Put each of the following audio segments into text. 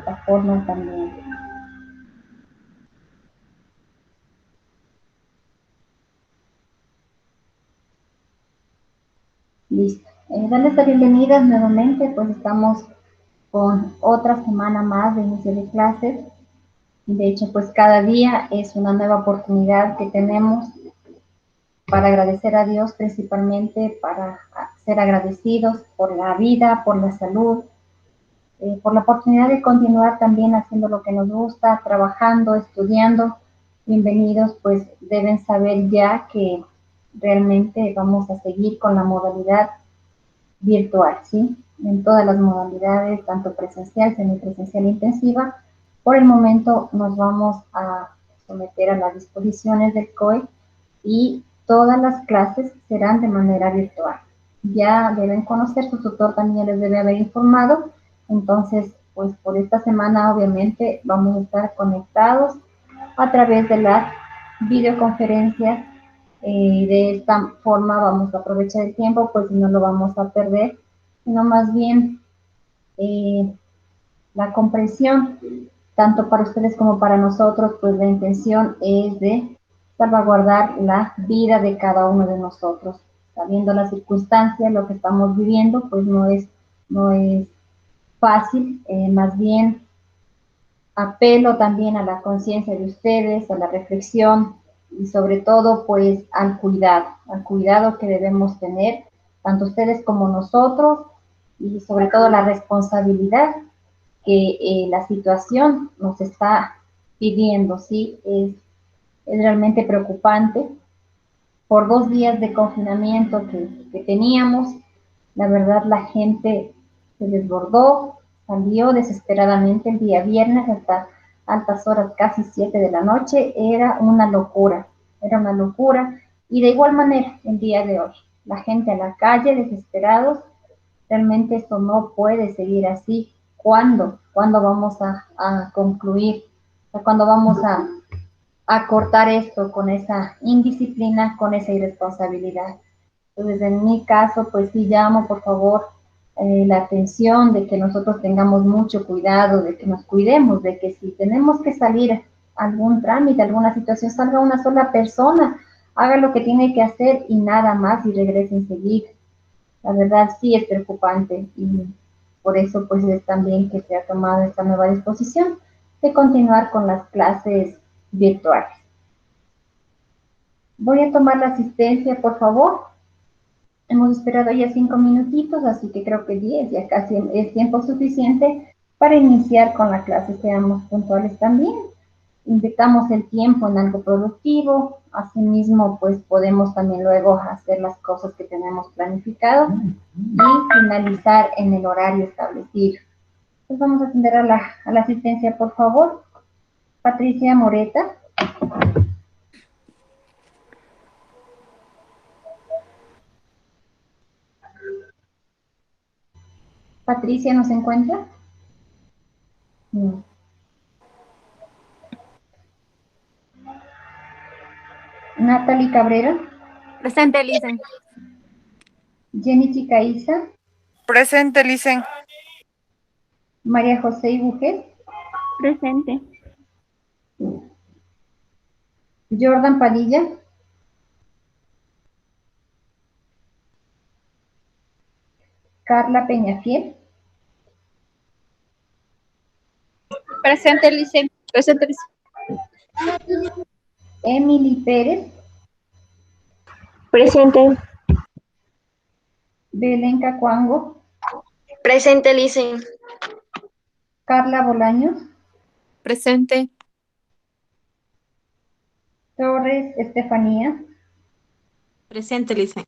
plataforma también. Listo. Darles la bienvenida nuevamente, pues estamos con otra semana más de inicio de clases. De hecho, pues cada día es una nueva oportunidad que tenemos para agradecer a Dios, principalmente para ser agradecidos por la vida, por la salud, por la oportunidad de continuar también haciendo lo que nos gusta, trabajando, estudiando. Bienvenidos, pues deben saber ya que realmente vamos a seguir con la modalidad virtual, ¿sí? En todas las modalidades, tanto presencial, semipresencial e intensiva. Por el momento nos vamos a someter a las disposiciones del COE y todas las clases serán de manera virtual. Ya deben conocer, su tutor también les debe haber informado, entonces, pues por esta semana obviamente vamos a estar conectados a través de las videoconferencias. De esta forma vamos a aprovechar el tiempo, pues no lo vamos a perder, sino más bien la comprensión, tanto para ustedes como para nosotros, pues la intención es de salvaguardar la vida de cada uno de nosotros. Sabiendo las circunstancias, lo que estamos viviendo, pues no es fácil, más bien apelo también a la conciencia de ustedes, a la reflexión y sobre todo pues al cuidado que debemos tener, tanto ustedes como nosotros, y sobre todo la responsabilidad que la situación nos está pidiendo, ¿sí? Es realmente preocupante. Por 2 días de confinamiento que teníamos, la verdad la gente se desbordó, salió desesperadamente el día viernes hasta altas horas, casi 7 de la noche, era una locura, y de igual manera el día de hoy, la gente a la calle desesperados. Realmente esto no puede seguir así. ¿Cuándo vamos a concluir? ¿Cuándo vamos a cortar esto con esa indisciplina, con esa irresponsabilidad? Entonces, en mi caso, pues sí llamo, por favor, la atención de que nosotros tengamos mucho cuidado, de que nos cuidemos, de que si tenemos que salir a algún trámite, alguna situación, salga una sola persona, haga lo que tiene que hacer y nada más y regrese enseguida. La verdad sí es preocupante y por eso pues es también que se ha tomado esta nueva disposición de continuar con las clases virtuales. Voy a tomar la asistencia, por favor. Hemos esperado ya 5 minutitos, así que creo que 10 ya casi es tiempo suficiente para iniciar con la clase. Seamos puntuales también. Invirtamos el tiempo en algo productivo, asimismo pues podemos también luego hacer las cosas que tenemos planificado y finalizar en el horario establecido. Entonces vamos a atender a la asistencia, por favor. Patricia Moreta. Patricia, ¿nos encuentra? No. Natalie Cabrera. Presente, Licen. Jenny Chicaiza. Presente, Licen. María José Ibujet. Presente. Jordan Padilla. Carla Peñafiel. Presente, Licen. Presente, Licen. Emily Pérez. Presente. Belén Cacuango. Presente, Licen. Carla Bolaños. Presente. Torres Estefanía. Presente, Licen.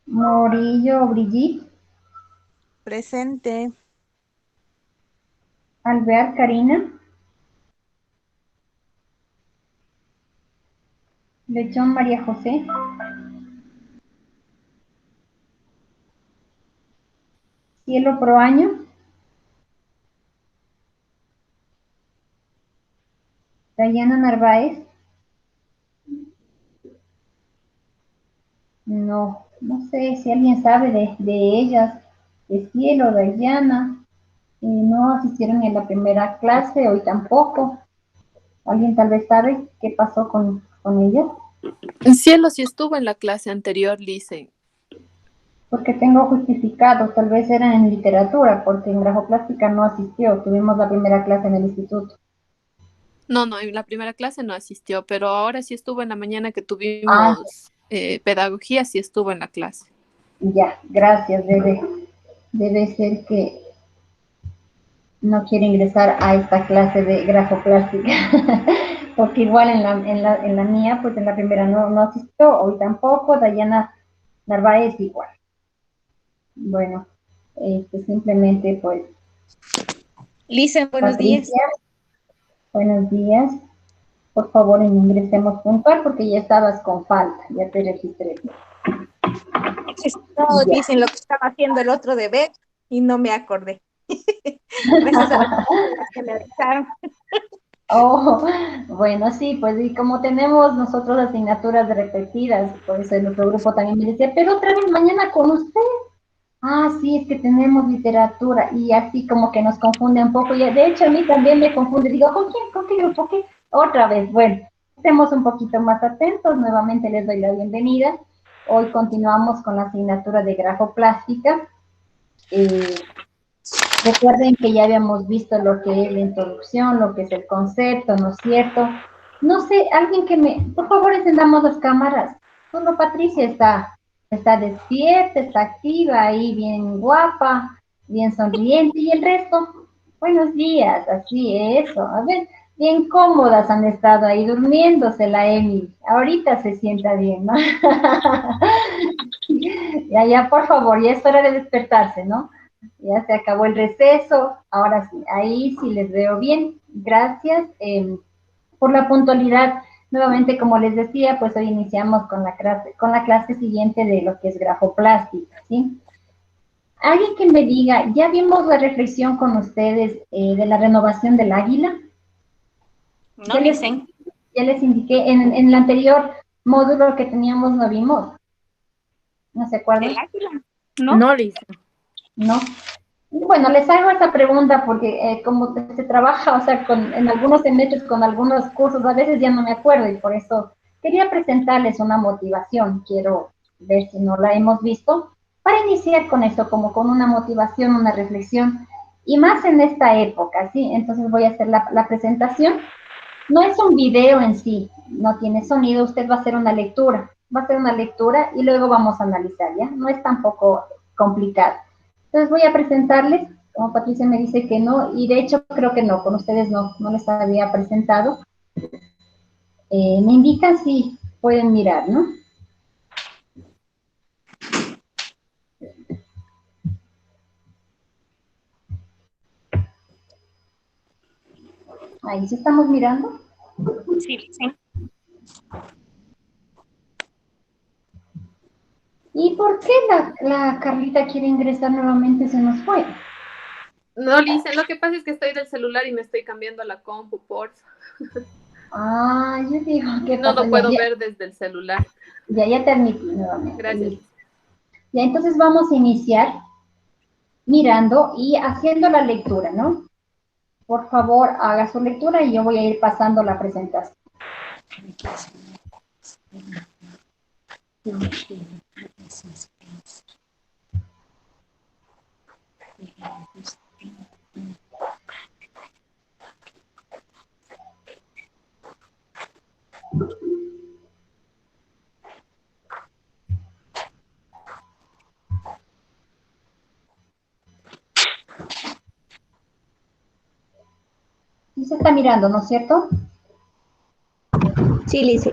Morillo Brigitte. Presente. Alvear Karina. Lechón María José. Cielo Proaño. Dayana Narváez. No sé si alguien sabe de ellas, de Cielo, Dayana, no asistieron en la primera clase, hoy tampoco. ¿Alguien tal vez sabe qué pasó con ellas? Cielo, sí estuvo en la clase anterior, Licen. Porque tengo justificado, tal vez era en literatura, porque en grafoplástica no asistió, tuvimos la primera clase en el instituto. No, en la primera clase no asistió, pero ahora sí estuvo en la mañana que Ah, tuvimos pedagogía, sí estuvo en la clase. ya, gracias, debe ser que no quiere ingresar a esta clase de grafoplástica, porque igual en la mía, pues en la primera no asistió, hoy tampoco, Dayana Narváez igual. Bueno, simplemente pues, Lisa, buenos días. Patricia, buenos días. Por favor, ingresemos puntual porque ya estabas con falta, ya te registré. No, Ya. dicen lo que estaba haciendo el otro deber y no me acordé. Gracias a las que me avisaron. Oh, bueno, sí, pues y como tenemos nosotros asignaturas repetidas, por eso el otro grupo también me decía, pero otra vez mañana con usted. Ah, sí, es que tenemos literatura y así como que nos confunde un poco. Y de hecho a mí también me confunde. Digo, ¿con quién? ¿Con qué grupo? ¿Qué? Otra vez, bueno, estemos un poquito más atentos. Nuevamente les doy la bienvenida. Hoy continuamos con la asignatura de grafoplástica. Recuerden que ya habíamos visto lo que es la introducción, lo que es el concepto, ¿no es cierto? No sé, alguien que por favor, encendamos las cámaras. Solo Patricia está despierta, está activa ahí, bien guapa, bien sonriente, y el resto, buenos días, así, eso. A ver, bien cómodas han estado ahí durmiéndose la Emi. Ahorita se sienta bien, ¿no? Ya, por favor, ya es hora de despertarse, ¿no? Ya se acabó el receso, ahora sí, ahí sí les veo bien. Gracias por la puntualidad. Nuevamente, como les decía, pues hoy iniciamos con la clase siguiente de lo que es grafoplástica, ¿sí? Alguien que me diga, ya vimos la reflexión con ustedes de la renovación del águila. No, dicen. Ya les indiqué, en el anterior módulo que teníamos no vimos. ¿No se acuerdan? ¿El águila? ¿No? No, Licen. ¿No? Bueno, les hago esta pregunta porque como se trabaja, o sea, en algunos semestres con algunos cursos, a veces ya no me acuerdo y por eso quería presentarles una motivación. Quiero ver si no la hemos visto para iniciar con esto, como con una motivación, una reflexión y más en esta época, ¿sí? Entonces voy a hacer la presentación. No es un video en sí, no tiene sonido, usted va a hacer una lectura, y luego vamos a analizar, ¿ya? No es tampoco complicado. Entonces voy a presentarles, como Patricia me dice que no, y de hecho creo que no, con ustedes no les había presentado. Me indican si pueden mirar, ¿no? Ahí sí estamos mirando. Sí, dicen. ¿Y por qué la Carlita quiere ingresar nuevamente? Se nos fue. No, Licen, lo que pasa es que estoy del celular y me estoy cambiando a la compu, porfa. Ah, yo digo, ¿qué No pasa? lo puedo ver desde el celular. Ya te admití nuevamente. Gracias. Listo. Ya, entonces vamos a iniciar mirando y haciendo la lectura, ¿no? Por favor, haga su lectura y yo voy a ir pasando la presentación. Sí se está mirando, ¿no es cierto? Sí, Lice.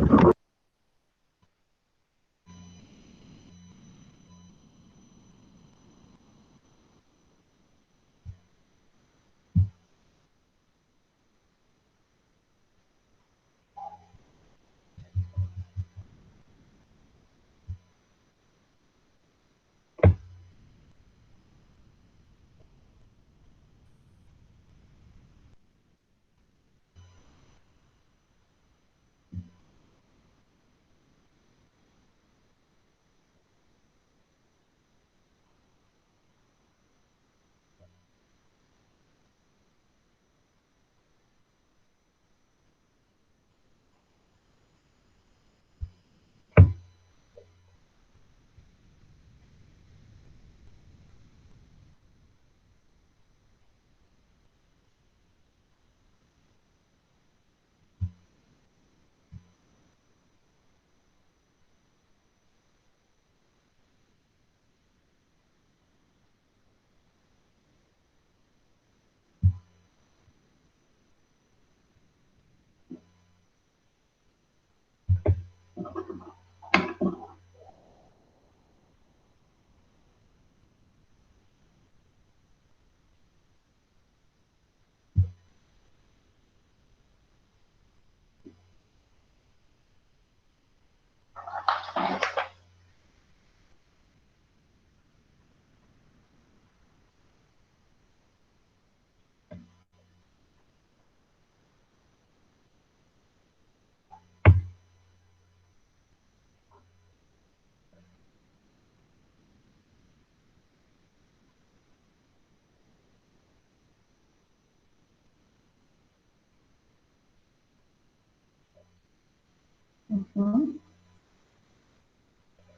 Ujú.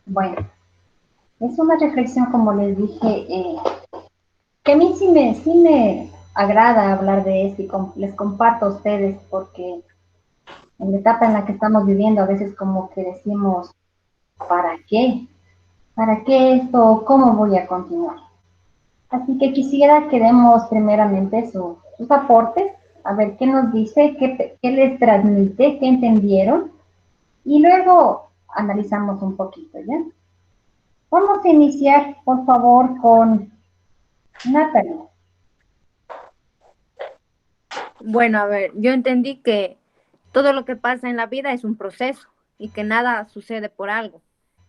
Bueno, es una reflexión, como les dije, que a mí sí me agrada hablar de esto y les comparto a ustedes porque en la etapa en la que estamos viviendo a veces como que decimos, ¿para qué? ¿Para qué esto? ¿Cómo voy a continuar? Así que quisiera que demos primeramente sus aportes, a ver qué nos dice, qué les transmite, qué entendieron, y luego analizamos un poquito, ¿ya? Vamos a iniciar, por favor, con Natalie. Bueno, a ver, yo entendí que todo lo que pasa en la vida es un proceso y que nada sucede por algo,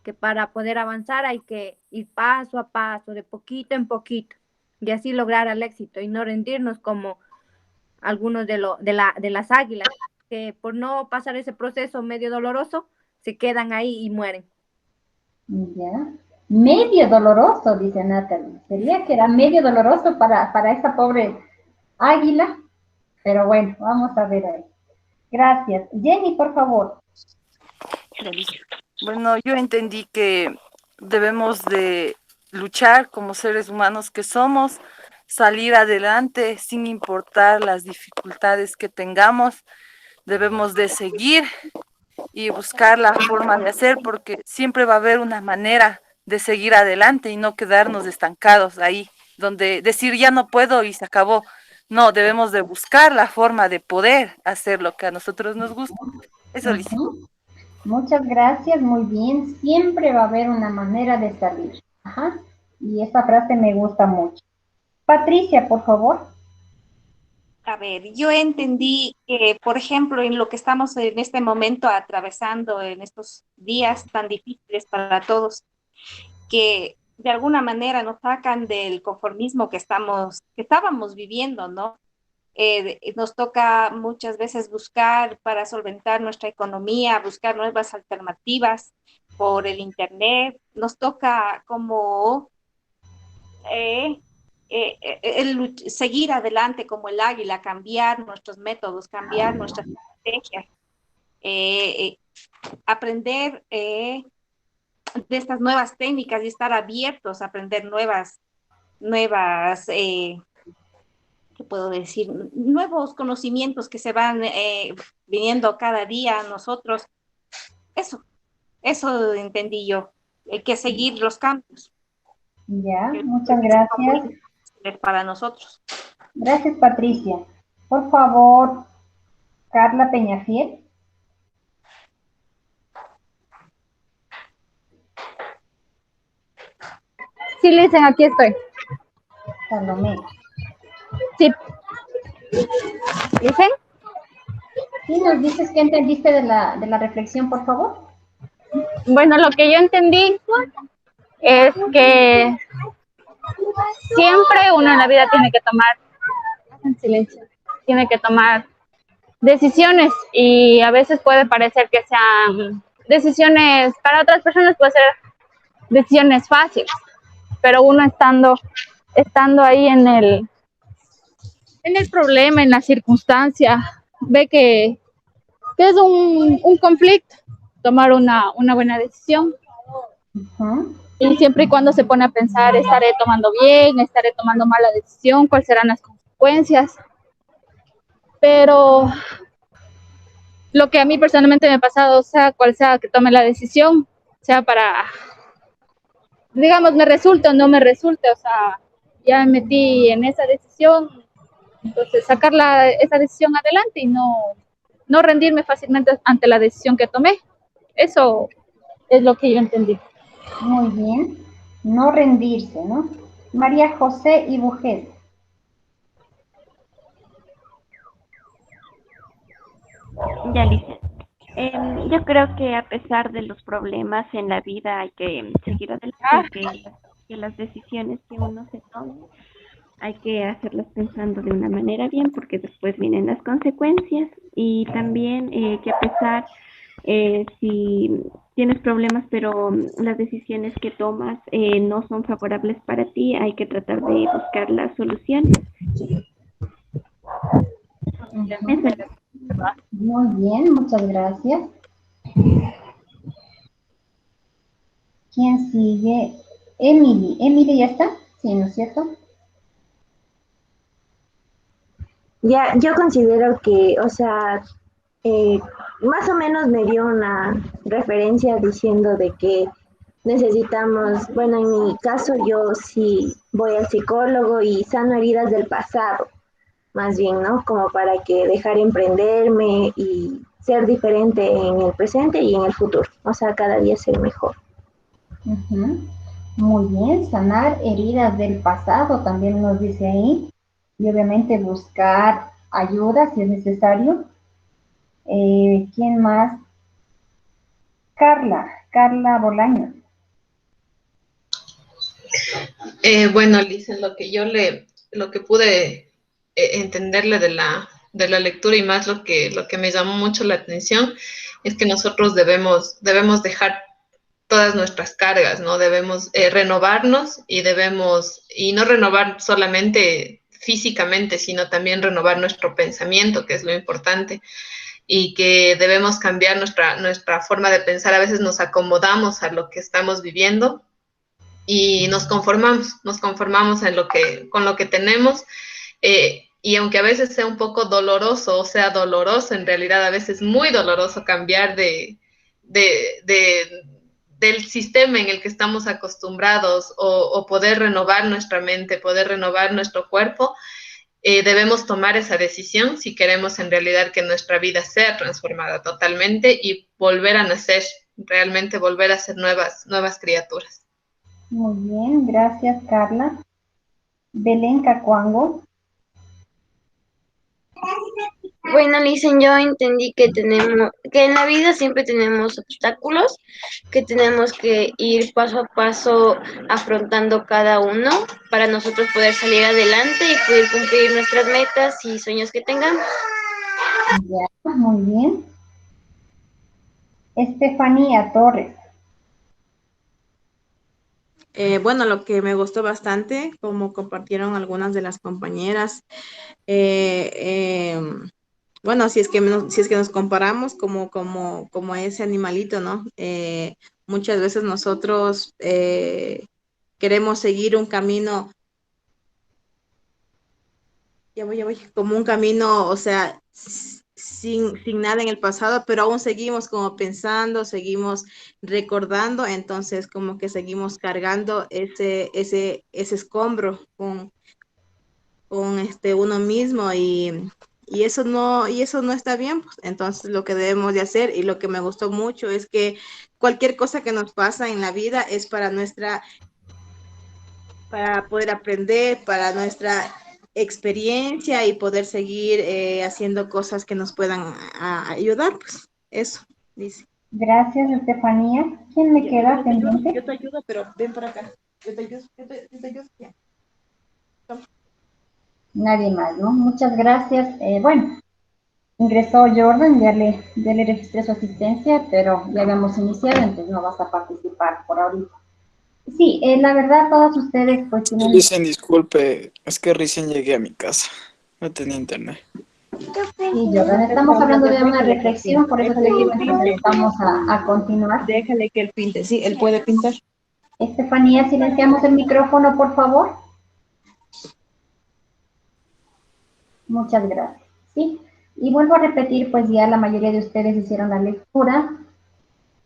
que para poder avanzar hay que ir paso a paso, de poquito en poquito, y así lograr el éxito y no rendirnos como algunos de las águilas, que por no pasar ese proceso medio doloroso, se quedan ahí y mueren. ¿Ya? Medio doloroso, dice Natalie. Sería que era medio doloroso para esa pobre águila, pero bueno, vamos a ver ahí. Gracias. Jenny, por favor. Bueno, yo entendí que debemos de luchar como seres humanos que somos, salir adelante sin importar las dificultades que tengamos. Debemos de seguir y buscar la forma de hacer porque siempre va a haber una manera de seguir adelante y no quedarnos estancados ahí, donde decir ya no puedo y se acabó. No, debemos de buscar la forma de poder hacer lo que a nosotros nos gusta. Eso, Alicia. Ujú. Muchas gracias, muy bien. Siempre va a haber una manera de salir. Ajá. Y esa frase me gusta mucho. Patricia, por favor. A ver, yo entendí que, por ejemplo, en lo que estamos en este momento atravesando en estos días tan difíciles para todos, que de alguna manera nos sacan del conformismo que estábamos viviendo, ¿no? Nos toca muchas veces buscar para solventar nuestra economía, buscar nuevas alternativas por el internet. Nos toca como seguir adelante como el águila, cambiar nuestros métodos, cambiar nuestras estrategias, eh, aprender de estas nuevas técnicas y estar abiertos a aprender nuevas, ¿qué puedo decir? Nuevos conocimientos que se van viniendo cada día a nosotros. Eso entendí yo. Hay que seguir los cambios. Ya, muchas gracias. Para nosotros. Gracias, Patricia. Por favor, Carla Peñafiel. Sí, Listen, aquí estoy. Salomé. Sí. ¿Listen? ¿Sí nos dices qué entendiste de la reflexión, por favor? Bueno, lo que yo entendí es que siempre uno en la vida tiene que tomar, en silencio, tiene que tomar decisiones y a veces puede parecer que sean decisiones, para otras personas puede ser decisiones fáciles, pero uno estando ahí en el problema, en la circunstancia, ve que es un conflicto tomar una buena decisión. Uh-huh. Y siempre y cuando se pone a pensar, estaré tomando bien, estaré tomando mala decisión, cuáles serán las consecuencias. Pero lo que a mí personalmente me ha pasado, sea cual sea que tome la decisión, sea para, digamos, me resulte o no me resulte, o sea, ya me metí en esa decisión, entonces sacar esa decisión adelante y no rendirme fácilmente ante la decisión que tomé. Eso es lo que yo entendí. Muy bien. No rendirse, ¿no? María José y Bujel. Ya, Lisa. Yo creo que a pesar de los problemas en la vida hay que seguir adelante, que las decisiones que uno se tome hay que hacerlas pensando de una manera bien porque después vienen las consecuencias y también que a pesar si tienes problemas pero las decisiones que tomas no son favorables para ti, hay que tratar de buscar la solución. Uh-huh. Muy bien, muchas gracias. sigue Emily. Emily, ¿ya está? Sí, ¿no es cierto? Ya, yo considero que, o sea, eh, más o menos me dio una referencia diciendo de que necesitamos, bueno, en mi caso yo sí voy al psicólogo y sano heridas del pasado, más bien, ¿no? Como para que dejar emprenderme y ser diferente en el presente y en el futuro, o sea, cada día ser mejor. Ujú. Muy bien, sanar heridas del pasado también nos dice ahí. Y obviamente buscar ayuda si es necesario. ¿Quién más? Carla Bolaño. Bueno, Liz, en lo que pude entenderle de la lectura y más lo que me llamó mucho la atención es que nosotros debemos dejar todas nuestras cargas, ¿no? Debemos renovarnos y no renovar solamente físicamente, sino también renovar nuestro pensamiento, que es lo importante, y que debemos cambiar nuestra forma de pensar. A veces nos acomodamos a lo que estamos viviendo y nos conformamos con lo que tenemos, y aunque a veces sea un poco doloroso, o sea doloroso, en realidad a veces muy doloroso cambiar de, de, del sistema en el que estamos acostumbrados o poder renovar nuestra mente, poder renovar nuestro cuerpo, debemos tomar esa decisión si queremos en realidad que nuestra vida sea transformada totalmente y volver a nacer, realmente volver a ser nuevas criaturas. Muy bien, gracias Carla. Belén Cacuango. Bueno, Licen, yo entendí que que en la vida siempre tenemos obstáculos, que tenemos que ir paso a paso afrontando cada uno para nosotros poder salir adelante y poder cumplir nuestras metas y sueños que tengamos. Ya, muy bien. Estefanía Torres. Bueno, lo que me gustó bastante, como compartieron algunas de las compañeras, eh, bueno, si es que nos comparamos como ese animalito, ¿no? Muchas veces nosotros queremos seguir un camino, ya voy, como un camino, o sea, sin nada en el pasado, pero aún seguimos como pensando, seguimos recordando, entonces como que seguimos cargando ese escombro con uno mismo y eso no está bien, pues. Entonces lo que debemos de hacer y lo que me gustó mucho es que cualquier cosa que nos pasa en la vida es para poder aprender, para nuestra experiencia y poder seguir haciendo cosas que nos puedan ayudar, pues eso, dice. Gracias, Estefanía. ¿Quién me queda pendiente? Yo te ayudo, pero ven por acá. Yo te ayudo, yo te ayudo. Ya. Nadie más, ¿no? Muchas gracias. Bueno, ingresó Jordan, ya le registré su asistencia, pero ya habíamos iniciado, entonces no vas a participar por ahorita. Sí, la verdad, todos ustedes pues tienen... Dicen, disculpe, es que recién llegué a mi casa. No tenía internet. Sí, Jordan, estamos hablando de una reflexión, por eso te digo, entonces vamos a continuar. Déjale que él pinte, sí, él puede pintar. Estefanía, silenciamos el micrófono, por favor. Muchas gracias. Sí, y vuelvo a repetir, pues ya la mayoría de ustedes hicieron la lectura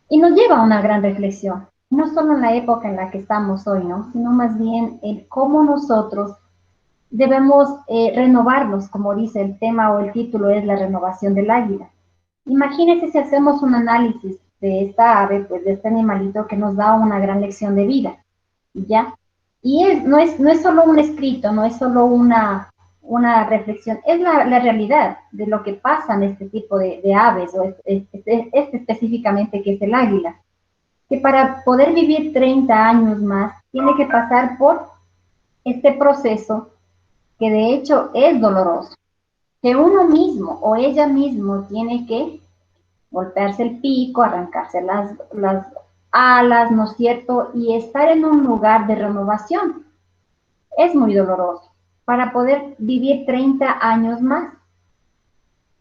y nos lleva a una gran reflexión, no solo en la época en la que estamos hoy, ¿no? Sino más bien el cómo nosotros debemos renovarnos, como dice el tema o el título es la renovación del águila. Imagínense si hacemos un análisis de esta ave, pues de este animalito que nos da una gran lección de vida, ¿ya? Y no es solo un escrito, no es solo una reflexión, es la realidad de lo que pasa en este tipo de aves, o este específicamente que es el águila, que para poder vivir 30 años más tiene que pasar por este proceso que de hecho es doloroso, que uno mismo o ella mismo tiene que golpearse el pico, arrancarse las alas, ¿no es cierto? Y estar en un lugar de renovación. Es muy doloroso para poder vivir 30 años más.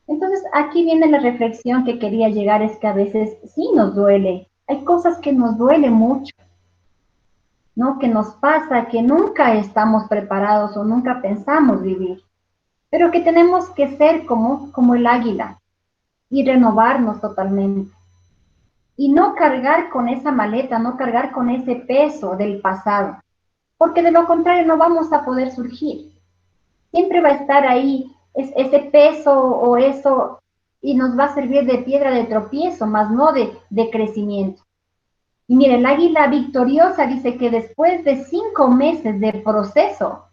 Entonces, aquí viene la reflexión que quería llegar, es que a veces sí nos duele. Hay cosas que nos duelen mucho. ¿no? Que nos pasa, que nunca estamos preparados o nunca pensamos vivir, pero que tenemos que ser como el águila y renovarnos totalmente. Y no cargar con esa maleta, no cargar con ese peso del pasado, porque de lo contrario no vamos a poder surgir. Siempre va a estar ahí ese peso o eso y nos va a servir de piedra de tropiezo, más no de crecimiento. Y mire, el águila victoriosa dice que después de 5 meses de proceso,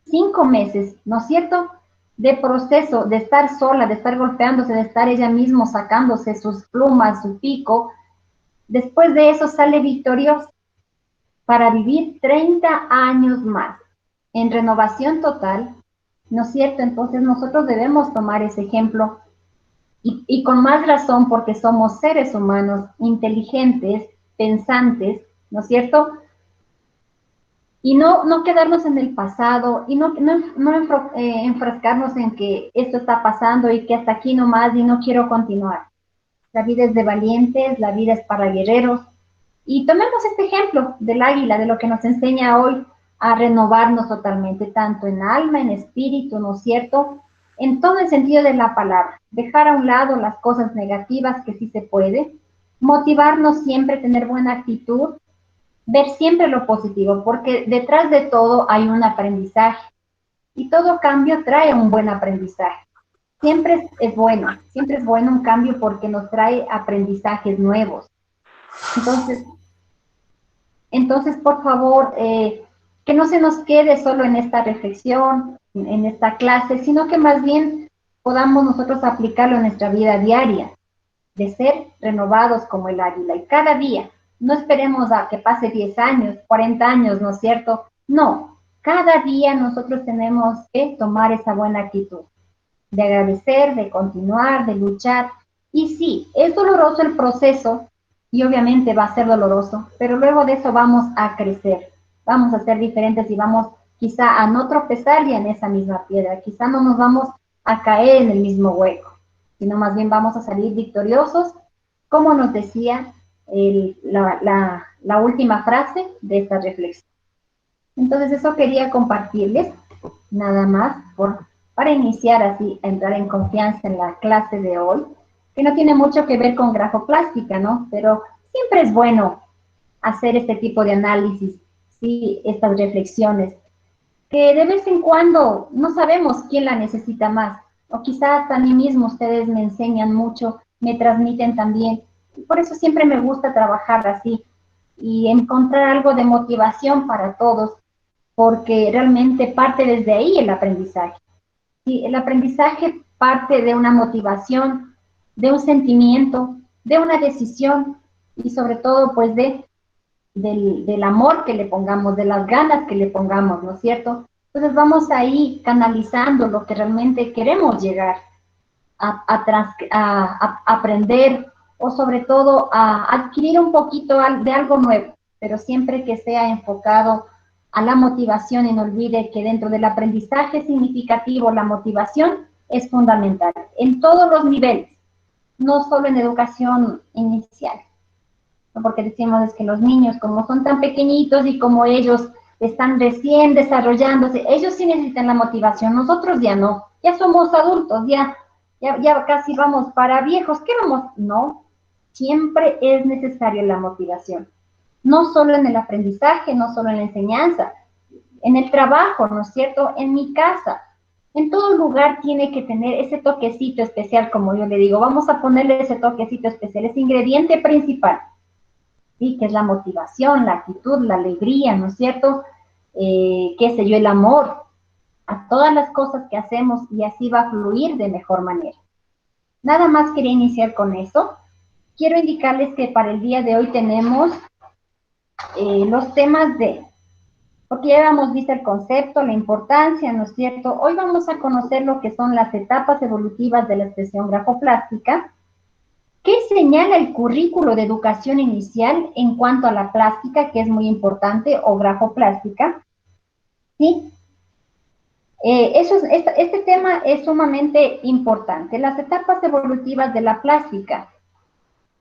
5 meses, ¿no es cierto?, de proceso, de estar sola, de estar golpeándose, de estar ella misma sacándose sus plumas, su pico, después de eso sale victoriosa para vivir 30 años más en renovación total, ¿no es cierto? Entonces nosotros debemos tomar ese ejemplo y con más razón porque somos seres humanos inteligentes, pensantes, ¿no es cierto? Y no quedarnos en el pasado y no enfrascarnos en que esto está pasando y que hasta aquí nomás y no quiero continuar. La vida es de valientes, la vida es para guerreros. Y tomemos este ejemplo del águila, de lo que nos enseña hoy a renovarnos totalmente, tanto en alma, en espíritu, ¿no es cierto? En todo el sentido de la palabra. Dejar a un lado las cosas negativas que sí se puede, motivarnos siempre, tener buena actitud, ver siempre lo positivo, porque detrás de todo hay un aprendizaje y todo cambio trae un buen aprendizaje. Siempre es bueno un cambio porque nos trae aprendizajes nuevos. Entonces, por favor, que no se nos quede solo en esta reflexión, en esta clase, sino que más bien podamos nosotros aplicarlo en nuestra vida diaria, de ser renovados como el águila. Y cada día, no esperemos a que pase 10 años, 40 años, ¿no es cierto? No, cada día nosotros tenemos que tomar esa buena actitud, de agradecer, de continuar, de luchar. Y sí, es doloroso el proceso, y obviamente va a ser doloroso, pero luego de eso vamos a crecer, vamos a ser diferentes y vamos quizá a no tropezar ya en esa misma piedra, quizá no nos vamos a caer en el mismo hueco, sino más bien vamos a salir victoriosos, como nos decía la última frase de esta reflexión. Entonces eso quería compartirles, nada más, para iniciar así, a entrar en confianza en la clase de hoy, que no tiene mucho que ver con grafoplástica, ¿no? Pero siempre es bueno hacer este tipo de análisis, ¿sí? Estas reflexiones, que de vez en cuando no sabemos quién la necesita más, o quizás a mí mismo ustedes me enseñan mucho, me transmiten también. Por eso siempre me gusta trabajar así y encontrar algo de motivación para todos, porque realmente parte desde ahí el aprendizaje. Sí, el aprendizaje parte de una motivación, de un sentimiento, de una decisión y sobre todo pues del amor que le pongamos, de las ganas que le pongamos, ¿no es cierto? Entonces vamos ahí canalizando lo que realmente queremos llegar a aprender o sobre todo a adquirir un poquito de algo nuevo, pero siempre que sea enfocado a la motivación y no olvide que dentro del aprendizaje significativo la motivación es fundamental en todos los niveles, no solo en educación inicial, ¿no? Porque decimos es que los niños como son tan pequeñitos y como ellos están recién desarrollándose, ellos sí necesitan la motivación, nosotros ya no, ya somos adultos, ya casi vamos para viejos, ¿qué vamos? No, siempre es necesaria la motivación, no solo en el aprendizaje, no solo en la enseñanza, en el trabajo, ¿no es cierto? En mi casa, en todo lugar tiene que tener ese toquecito especial, como yo le digo, vamos a ponerle ese toquecito especial, ese ingrediente principal, ¿sí? Que es la motivación, la actitud, la alegría, ¿no es cierto? Qué sé yo, el amor a todas las cosas que hacemos y así va a fluir de mejor manera. Nada más quería iniciar con eso. Quiero indicarles que para el día de hoy tenemos los temas porque ya hemos visto el concepto, la importancia, ¿no es cierto? Hoy vamos a conocer lo que son las etapas evolutivas de la expresión grafoplástica. ¿Qué señala el currículo de educación inicial en cuanto a la plástica, que es muy importante, o grafoplástica? ¿Sí? Este tema es sumamente importante, las etapas evolutivas de la plástica,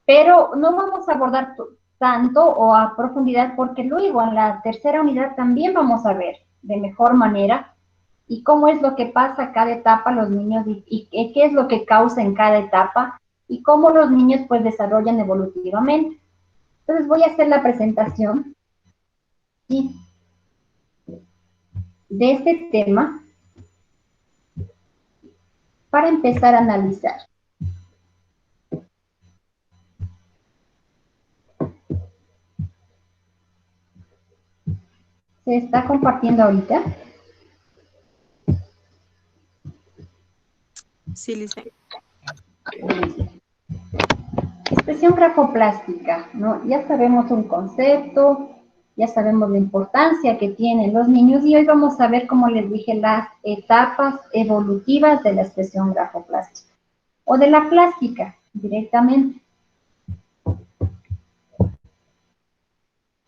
pero no vamos a abordar tanto o a profundidad, porque luego en la tercera unidad también vamos a ver de mejor manera y cómo es lo que pasa a cada etapa los niños y qué es lo que causa en cada etapa y cómo los niños pues desarrollan evolutivamente. Entonces voy a hacer la presentación, ¿sí?, de este tema para empezar a analizar. ¿Se está compartiendo ahorita? Sí, Lice. Expresión grafoplástica, ¿no? Ya sabemos un concepto, ya sabemos la importancia que tienen los niños y hoy vamos a ver, como les dije, las etapas evolutivas de la expresión grafoplástica o de la plástica directamente.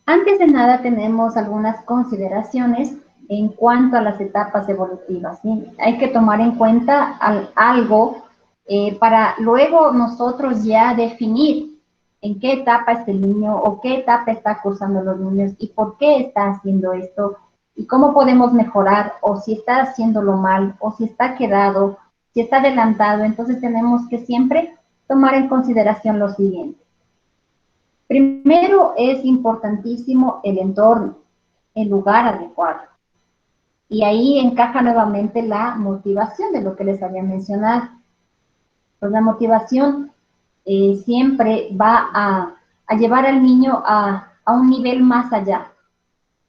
Antes de nada tenemos algunas consideraciones en cuanto a las etapas evolutivas, ¿sí? Hay que tomar en cuenta algo para luego nosotros ya definir en qué etapa está el niño o qué etapa está cursando los niños y por qué está haciendo esto y cómo podemos mejorar o si está haciéndolo mal o si está quedado, si está adelantado. Entonces tenemos que siempre tomar en consideración lo siguiente. Primero es importantísimo el entorno, el lugar adecuado. Y ahí encaja nuevamente la motivación de lo que les había mencionado. Pues la motivación siempre va a llevar al niño a un nivel más allá,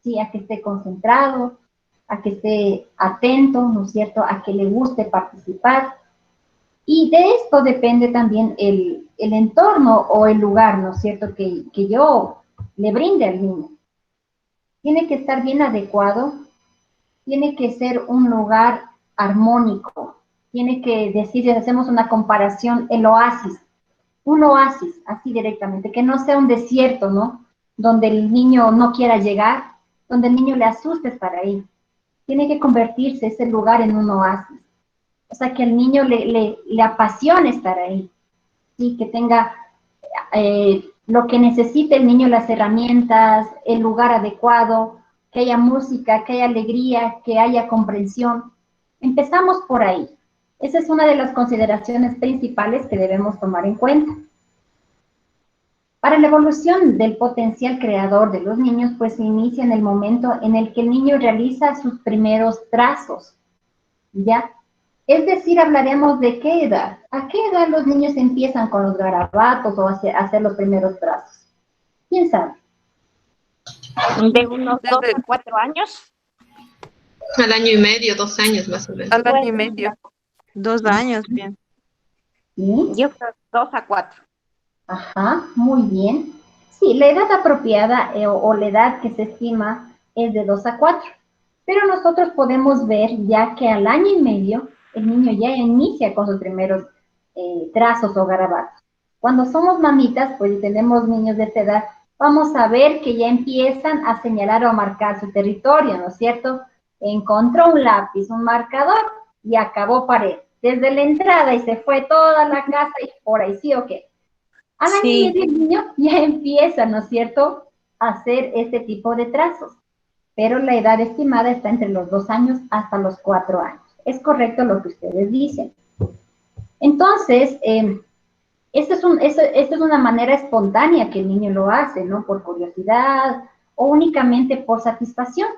¿sí? A que esté concentrado, a que esté atento, ¿no es cierto?, a que le guste participar. Y de esto depende también el entorno o el lugar, ¿no es cierto?, que yo le brinde al niño. Tiene que estar bien adecuado, tiene que ser un lugar armónico, tiene que decir, si hacemos una comparación, el oasis, un oasis, así directamente, que no sea un desierto, ¿no?, donde el niño no quiera llegar, donde el niño le asuste estar ahí. Tiene que convertirse ese lugar en un oasis. O sea, que al niño le apasione estar ahí, ¿sí? Que tenga lo que necesite el niño, las herramientas, el lugar adecuado, que haya música, que haya alegría, que haya comprensión. Empezamos por ahí. Esa es una de las consideraciones principales que debemos tomar en cuenta. Para la evolución del potencial creador de los niños, pues se inicia en el momento en el que el niño realiza sus primeros trazos, ¿ya? Es decir, hablaremos de qué edad. ¿A qué edad los niños empiezan con los garabatos o a hacer los primeros trazos? ¿Quién sabe? De unos 2 a 4 años. Al año y medio, 2 años más o menos. Al año y medio. 2 años, bien. ¿Sí? Yo creo 2 a 4. Ajá, muy bien. Sí, la edad apropiada o la edad que se estima es de 2 a 4. Pero nosotros podemos ver ya que al año y medio el niño ya inicia con sus primeros trazos o garabatos. Cuando somos mamitas, pues tenemos niños de esta edad, vamos a ver que ya empiezan a señalar o a marcar su territorio, ¿no es cierto? Encontró un lápiz, un marcador y acabó pared. Desde la entrada y se fue toda la casa y por ahí, ¿sí o qué? Al año y medio el niño ya empieza, ¿no es cierto?, a hacer este tipo de trazos. Pero la edad estimada está entre los 2 años hasta los 4 años. Es correcto lo que ustedes dicen. Entonces, esta es una manera espontánea que el niño lo hace, ¿no? Por curiosidad o únicamente por satisfacción.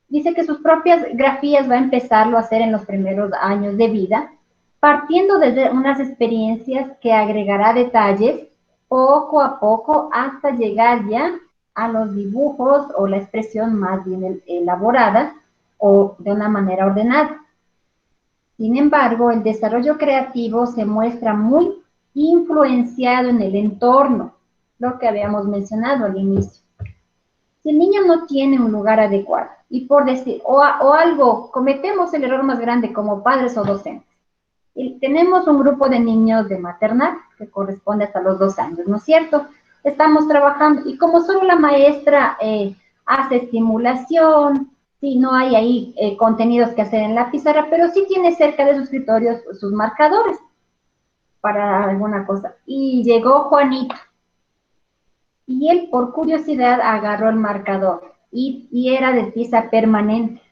Dice que sus propias grafías va a empezarlo a hacer en los primeros años de vida, partiendo desde unas experiencias que agregará detalles poco a poco hasta llegar ya a los dibujos o la expresión más bien elaborada o de una manera ordenada. Sin embargo, el desarrollo creativo se muestra muy influenciado en el entorno, lo que habíamos mencionado al inicio. Si el niño no tiene un lugar adecuado, y por decir, o algo, cometemos el error más grande como padres o docentes. Y tenemos un grupo de niños de maternal, que corresponde hasta los 2 años, ¿no es cierto? Estamos trabajando, y como solo la maestra hace estimulación, sí, no hay ahí contenidos que hacer en la pizarra, pero sí tiene cerca de sus escritorios sus marcadores para alguna cosa. Y llegó Juanito. Y él, por curiosidad, agarró el marcador y era de tiza permanente.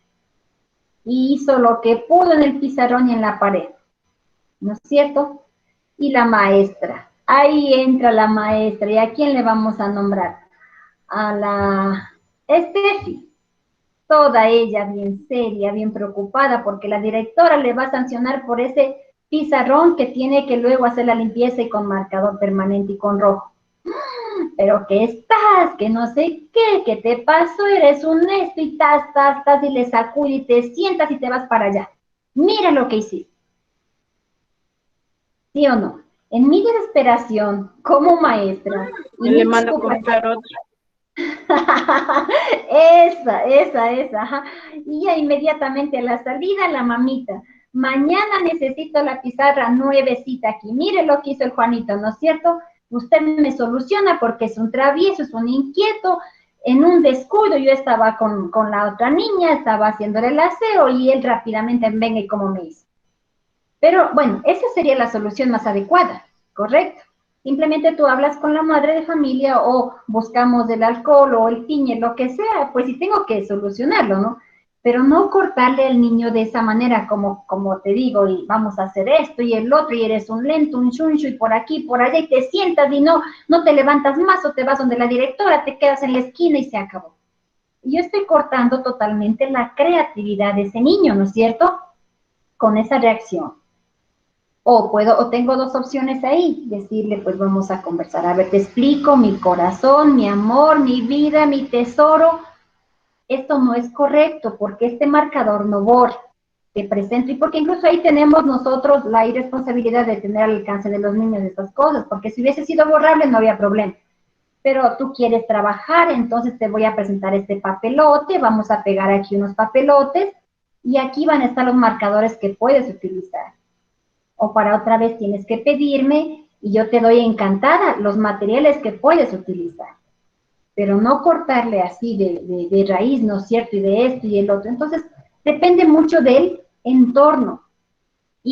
Y hizo lo que pudo en el pizarrón y en la pared, ¿no es cierto? Y la maestra, ahí entra la maestra, ¿y a quién le vamos a nombrar? A la Steffi, toda ella bien seria, bien preocupada, porque la directora le va a sancionar por ese pizarrón que tiene que luego hacer la limpieza y con marcador permanente y con rojo. Pero que estás, que no sé qué, que te pasó, eres un esto y tas, y le sacude y te sientas y te vas para allá. Mira lo que hiciste. ¿Sí o no? En mi desesperación, como maestra, y le mando a comprar otro. esa, ajá. Y ya inmediatamente a la salida, la mamita, mañana necesito la pizarra nuevecita aquí. Mire lo que hizo el Juanito, ¿no es cierto? Usted me soluciona porque es un travieso, es un inquieto. En un descuido yo estaba con la otra niña, estaba haciéndole el aseo y él rápidamente venga y como me hizo. Pero bueno, esa sería la solución más adecuada, ¿correcto? Simplemente tú hablas con la madre de familia o buscamos el alcohol o el tiñe, lo que sea, pues sí tengo que solucionarlo, ¿no? Pero no cortarle al niño de esa manera, como te digo, y vamos a hacer esto y el otro, y eres un lento, un chuncho, y por aquí, por allá, y te sientas y no te levantas más o te vas donde la directora, te quedas en la esquina y se acabó. Y yo estoy cortando totalmente la creatividad de ese niño, ¿no es cierto? Con esa reacción. O tengo dos opciones ahí, decirle, pues vamos a conversar. A ver, te explico, mi corazón, mi amor, mi vida, mi tesoro. Esto no es correcto porque este marcador no borra. Te presento, y porque incluso ahí tenemos nosotros la irresponsabilidad de tener al alcance de los niños estas cosas, porque si hubiese sido borrable no había problema. Pero tú quieres trabajar, entonces te voy a presentar este papelote, vamos a pegar aquí unos papelotes, y aquí van a estar los marcadores que puedes utilizar. O para otra vez tienes que pedirme y yo te doy encantada los materiales que puedes utilizar. Pero no cortarle así de raíz, ¿no es cierto? Y de esto y el otro. Entonces, depende mucho del entorno.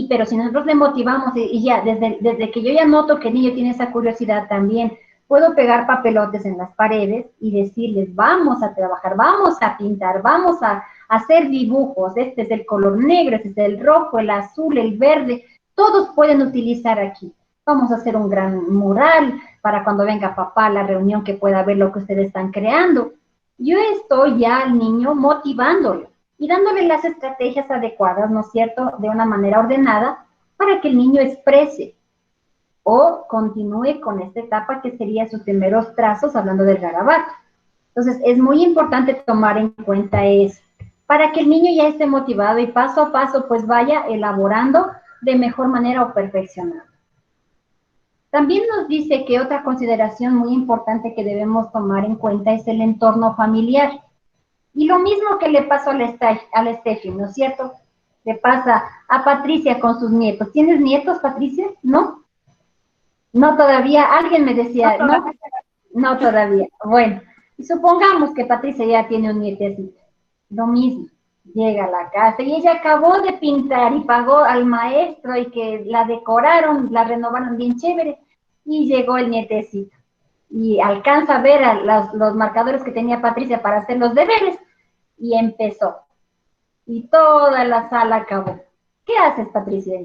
Pero si nosotros le motivamos y ya, desde que yo ya noto que el niño tiene esa curiosidad también, puedo pegar papelotes en las paredes y decirles, vamos a trabajar, vamos a pintar, vamos a hacer dibujos. Este es el color negro, este es el rojo, el azul, el verde. Todos pueden utilizar aquí. Vamos a hacer un gran mural para cuando venga papá a la reunión que pueda ver lo que ustedes están creando. Yo estoy ya al niño motivándolo y dándole las estrategias adecuadas, ¿no es cierto?, de una manera ordenada para que el niño exprese o continúe con esta etapa que sería sus primeros trazos hablando del garabato. Entonces, es muy importante tomar en cuenta eso, para que el niño ya esté motivado y paso a paso pues vaya elaborando de mejor manera o perfeccionando. También nos dice que otra consideración muy importante que debemos tomar en cuenta es el entorno familiar. Y lo mismo que le pasó a la Steffi, ¿no es cierto? Le pasa a Patricia con sus nietos. ¿Tienes nietos, Patricia? ¿No? No todavía. Alguien me decía, ¿no? No todavía. Bueno, y supongamos que Patricia ya tiene un nietecito. Lo mismo. Llega a la casa y ella acabó de pintar y pagó al maestro y que la decoraron, la renovaron bien chévere y llegó el nietecito y alcanza a ver a los marcadores que tenía Patricia para hacer los deberes y empezó y toda la sala acabó. ¿Qué haces, Patricia?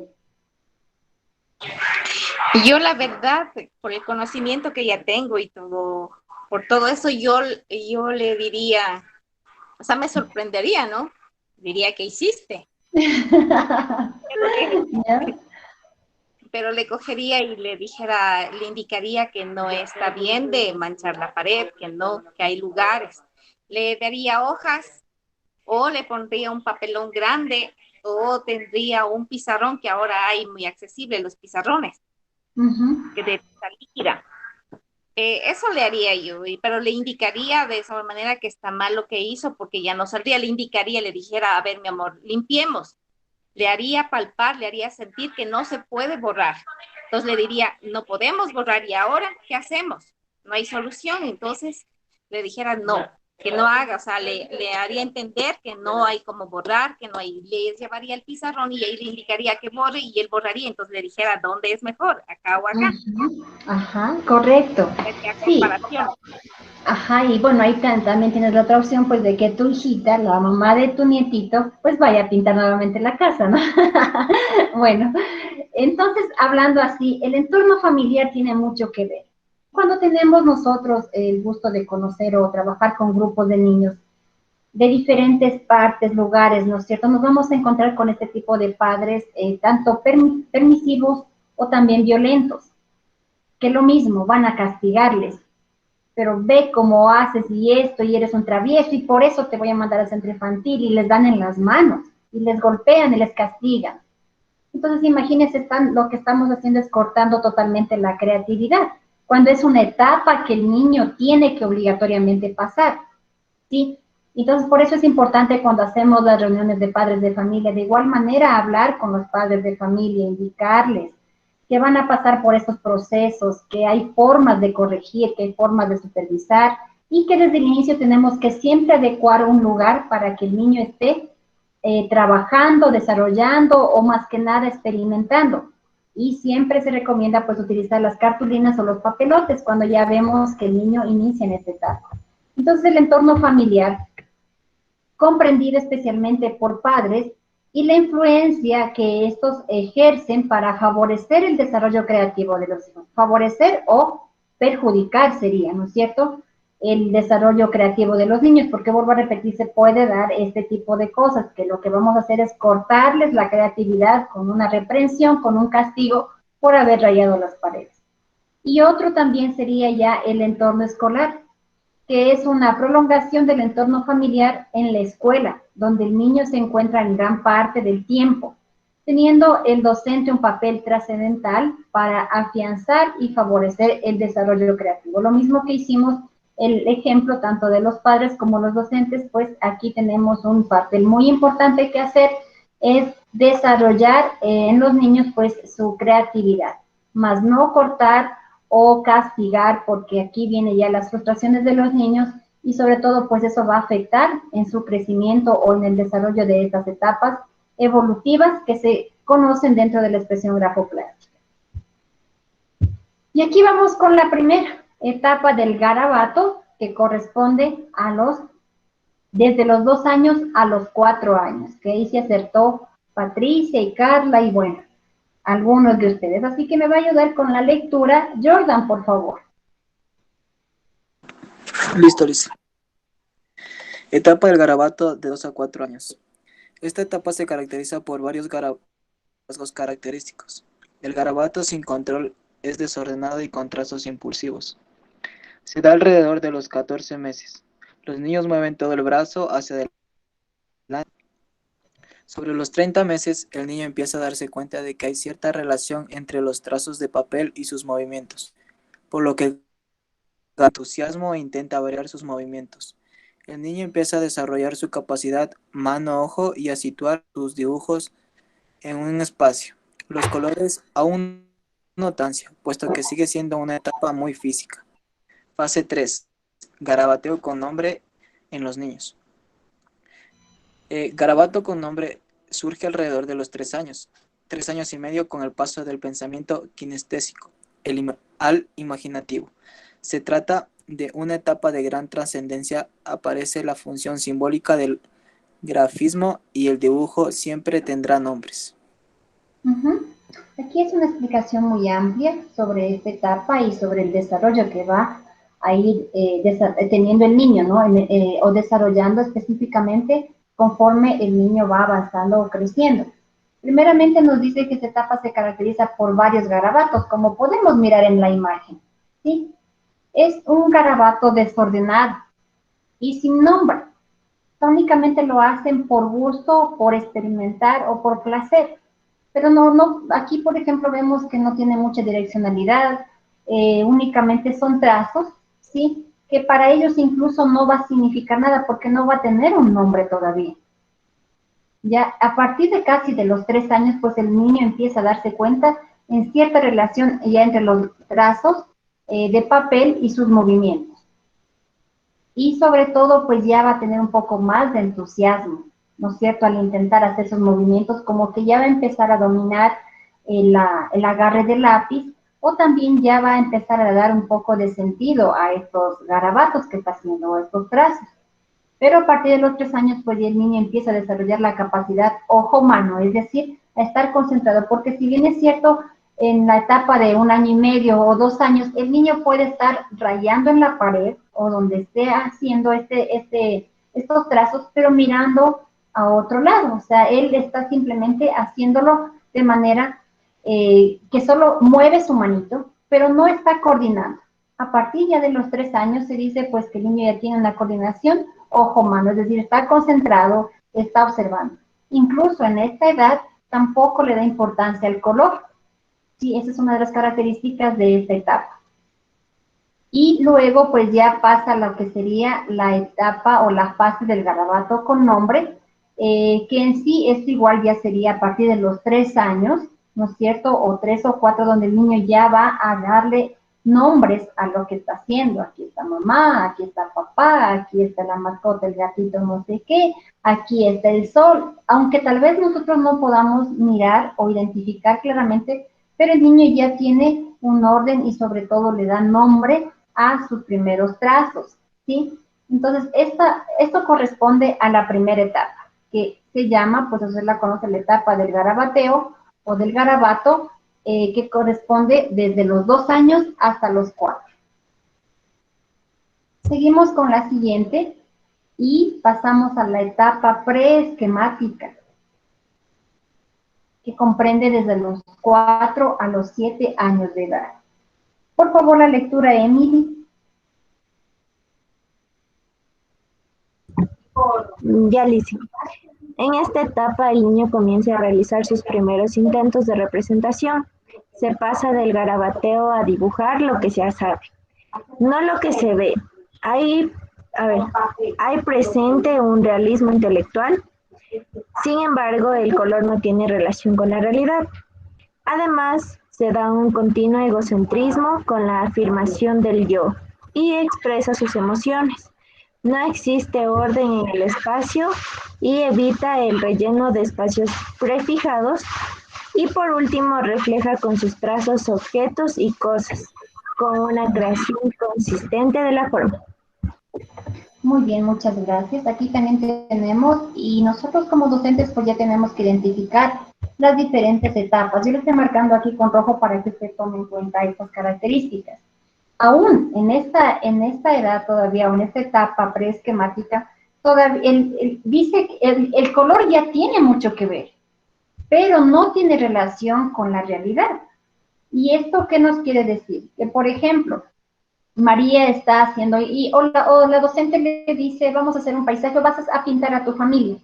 Yo la verdad, por el conocimiento que ya tengo y todo, por todo eso yo le diría, o sea, me sorprendería, ¿no? Diría, ¿qué hiciste? Pero le cogería y le indicaría que no está bien de manchar la pared, que hay lugares. Le daría hojas o le pondría un papelón grande o tendría un pizarrón que ahora hay muy accesible, los pizarrones, que de salida. Eso le haría yo, pero le indicaría de esa manera que está mal lo que hizo porque ya no saldría, le indicaría, le dijera, a ver, mi amor, limpiemos. Le haría palpar, le haría sentir que no se puede borrar. Entonces le diría, no podemos borrar, ¿y ahora qué hacemos? No hay solución. Entonces le dijera, no, que no haga, o sea, le haría entender que no hay como borrar, que no hay, le llevaría el pizarrón y ahí le indicaría que borre y él borraría, entonces le dijera dónde es mejor, acá o acá. Ajá, correcto. Sí. Ajá, y bueno, ahí también tienes la otra opción, pues, de que tu hijita, la mamá de tu nietito, pues vaya a pintar nuevamente la casa, ¿no? Bueno, entonces, hablando así, el entorno familiar tiene mucho que ver. Cuando tenemos nosotros el gusto de conocer o trabajar con grupos de niños de diferentes partes, lugares, ¿no es cierto? Nos vamos a encontrar con este tipo de padres, tanto permisivos o también violentos, que lo mismo, van a castigarles, pero ve cómo haces y esto, y eres un travieso, y por eso te voy a mandar al centro infantil, y les dan en las manos, y les golpean y les castigan. Entonces, imagínense, lo que estamos haciendo es cortando totalmente la creatividad, cuando es una etapa que el niño tiene que obligatoriamente pasar, ¿sí? Entonces, por eso es importante cuando hacemos las reuniones de padres de familia, de igual manera hablar con los padres de familia, indicarles que van a pasar por estos procesos, que hay formas de corregir, que hay formas de supervisar, y que desde el inicio tenemos que siempre adecuar un lugar para que el niño esté trabajando, desarrollando o más que nada experimentando. Y siempre se recomienda pues utilizar las cartulinas o los papelotes cuando ya vemos que el niño inicia en esta etapa. Entonces el entorno familiar, comprendido especialmente por padres, y la influencia que estos ejercen para favorecer el desarrollo creativo de los hijos. Favorecer o perjudicar sería, ¿no es cierto?, el desarrollo creativo de los niños, porque vuelvo a repetir, se puede dar este tipo de cosas, que lo que vamos a hacer es cortarles la creatividad con una reprensión, con un castigo por haber rayado las paredes. Y otro también sería ya el entorno escolar, que es una prolongación del entorno familiar en la escuela, donde el niño se encuentra en gran parte del tiempo, teniendo el docente un papel trascendental para afianzar y favorecer el desarrollo creativo. Lo mismo que hicimos el ejemplo tanto de los padres como los docentes, pues aquí tenemos un papel muy importante que hacer, es desarrollar en los niños pues su creatividad, más no cortar o castigar, porque aquí vienen ya las frustraciones de los niños y sobre todo pues eso va a afectar en su crecimiento o en el desarrollo de estas etapas evolutivas que se conocen dentro de la expresión grafoplástica. Y aquí vamos con la primera etapa del garabato, que corresponde a desde los 2 años a los 4 años, que ahí se acertó Patricia y Carla y bueno, algunos de ustedes. Así que me va a ayudar con la lectura. Jordan, por favor. Listo, listo. Etapa del garabato de 2 a 4 años. Esta etapa se caracteriza por varios rasgos característicos. El garabato sin control es desordenado y con trazos impulsivos. Se da alrededor de los 14 meses. Los niños mueven todo el brazo hacia adelante. Sobre los 30 meses, el niño empieza a darse cuenta de que hay cierta relación entre los trazos de papel y sus movimientos, por lo que da entusiasmo e intenta variar sus movimientos. El niño empieza a desarrollar su capacidad mano-ojo y a situar sus dibujos en un espacio. Los colores aún no tanto, puesto que sigue siendo una etapa muy física. Fase 3. Garabateo con nombre en los niños. Garabato con nombre surge alrededor de los 3 años, 3 años y medio con el paso del pensamiento kinestésico al imaginativo. Se trata de una etapa de gran trascendencia, aparece la función simbólica del grafismo y el dibujo siempre tendrá nombres. Aquí es una explicación muy amplia sobre esta etapa y sobre el desarrollo que va a ir teniendo el niño, ¿no? O desarrollando específicamente conforme el niño va avanzando o creciendo. Primeramente nos dice que esta etapa se caracteriza por varios garabatos, como podemos mirar en la imagen, ¿sí? Es un garabato desordenado y sin nombre. Únicamente lo hacen por gusto, por experimentar o por placer. Pero no, aquí por ejemplo vemos que no tiene mucha direccionalidad, únicamente son trazos, ¿sí? Que para ellos incluso no va a significar nada porque no va a tener un nombre todavía. Ya a partir de casi de los 3 años, pues el niño empieza a darse cuenta en cierta relación ya entre los trazos de papel y sus movimientos. y sobre todo pues ya va a tener un poco más de entusiasmo, ¿no es cierto? Al intentar hacer esos movimientos, como que ya va a empezar a dominar el agarre del lápiz, o también ya va a empezar a dar un poco de sentido a estos garabatos que está haciendo, o estos trazos. Pero a partir de los 3 años, pues ya el niño empieza a desarrollar la capacidad ojo-mano, es decir, a estar concentrado, porque si bien es cierto, en la etapa de 1 año y medio o 2 años, el niño puede estar rayando en la pared o donde esté haciendo estos trazos, pero mirando a otro lado, o sea, él está simplemente haciéndolo de manera que solo mueve su manito, pero no está coordinando. A partir ya de los 3 años se dice pues que el niño ya tiene una coordinación ojo-mano, es decir, está concentrado, está observando. Incluso en esta edad tampoco le da importancia al color. Sí, esa es una de las características de esta etapa. Y luego pues ya pasa lo que sería la etapa o la fase del garabato con nombre, que en sí esto igual ya sería a partir de los 3 años, ¿no es cierto? O 3 o 4, donde el niño ya va a darle nombres a lo que está haciendo. Aquí está mamá, aquí está papá, aquí está la mascota, el gatito no sé qué, aquí está el sol. Aunque tal vez nosotros no podamos mirar o identificar claramente, pero el niño ya tiene un orden y sobre todo le da nombre a sus primeros trazos, ¿sí? Entonces, esto corresponde a la primera etapa, que se llama, pues usted la conoce, la etapa del garabateo o del garabato, que corresponde desde los 2 años hasta los 4. Seguimos con la siguiente y pasamos a la etapa preesquemática, que comprende desde los 4 a los 7 años de edad. Por favor, la lectura, Emily. Ya, Lizzy. En esta etapa el niño comienza a realizar sus primeros intentos de representación. Se pasa del garabateo a dibujar lo que ya sabe, no lo que se ve. Hay presente un realismo intelectual, sin embargo el color no tiene relación con la realidad. Además, se da un continuo egocentrismo con la afirmación del yo y expresa sus emociones. No existe orden en el espacio y evita el relleno de espacios prefijados. Y por último, refleja con sus trazos objetos y cosas, con una creación consistente de la forma. Muy bien, muchas gracias. Aquí también tenemos, y nosotros como docentes pues ya tenemos que identificar las diferentes etapas. Yo lo estoy marcando aquí con rojo para que usted tome en cuenta estas características. Aún en esta edad todavía, o en esta etapa preesquemática, todavía dice que el color ya tiene mucho que ver, pero no tiene relación con la realidad. ¿Y esto qué nos quiere decir? Que, por ejemplo, María está haciendo, o la docente le dice, vamos a hacer un paisaje, vas a pintar a tu familia.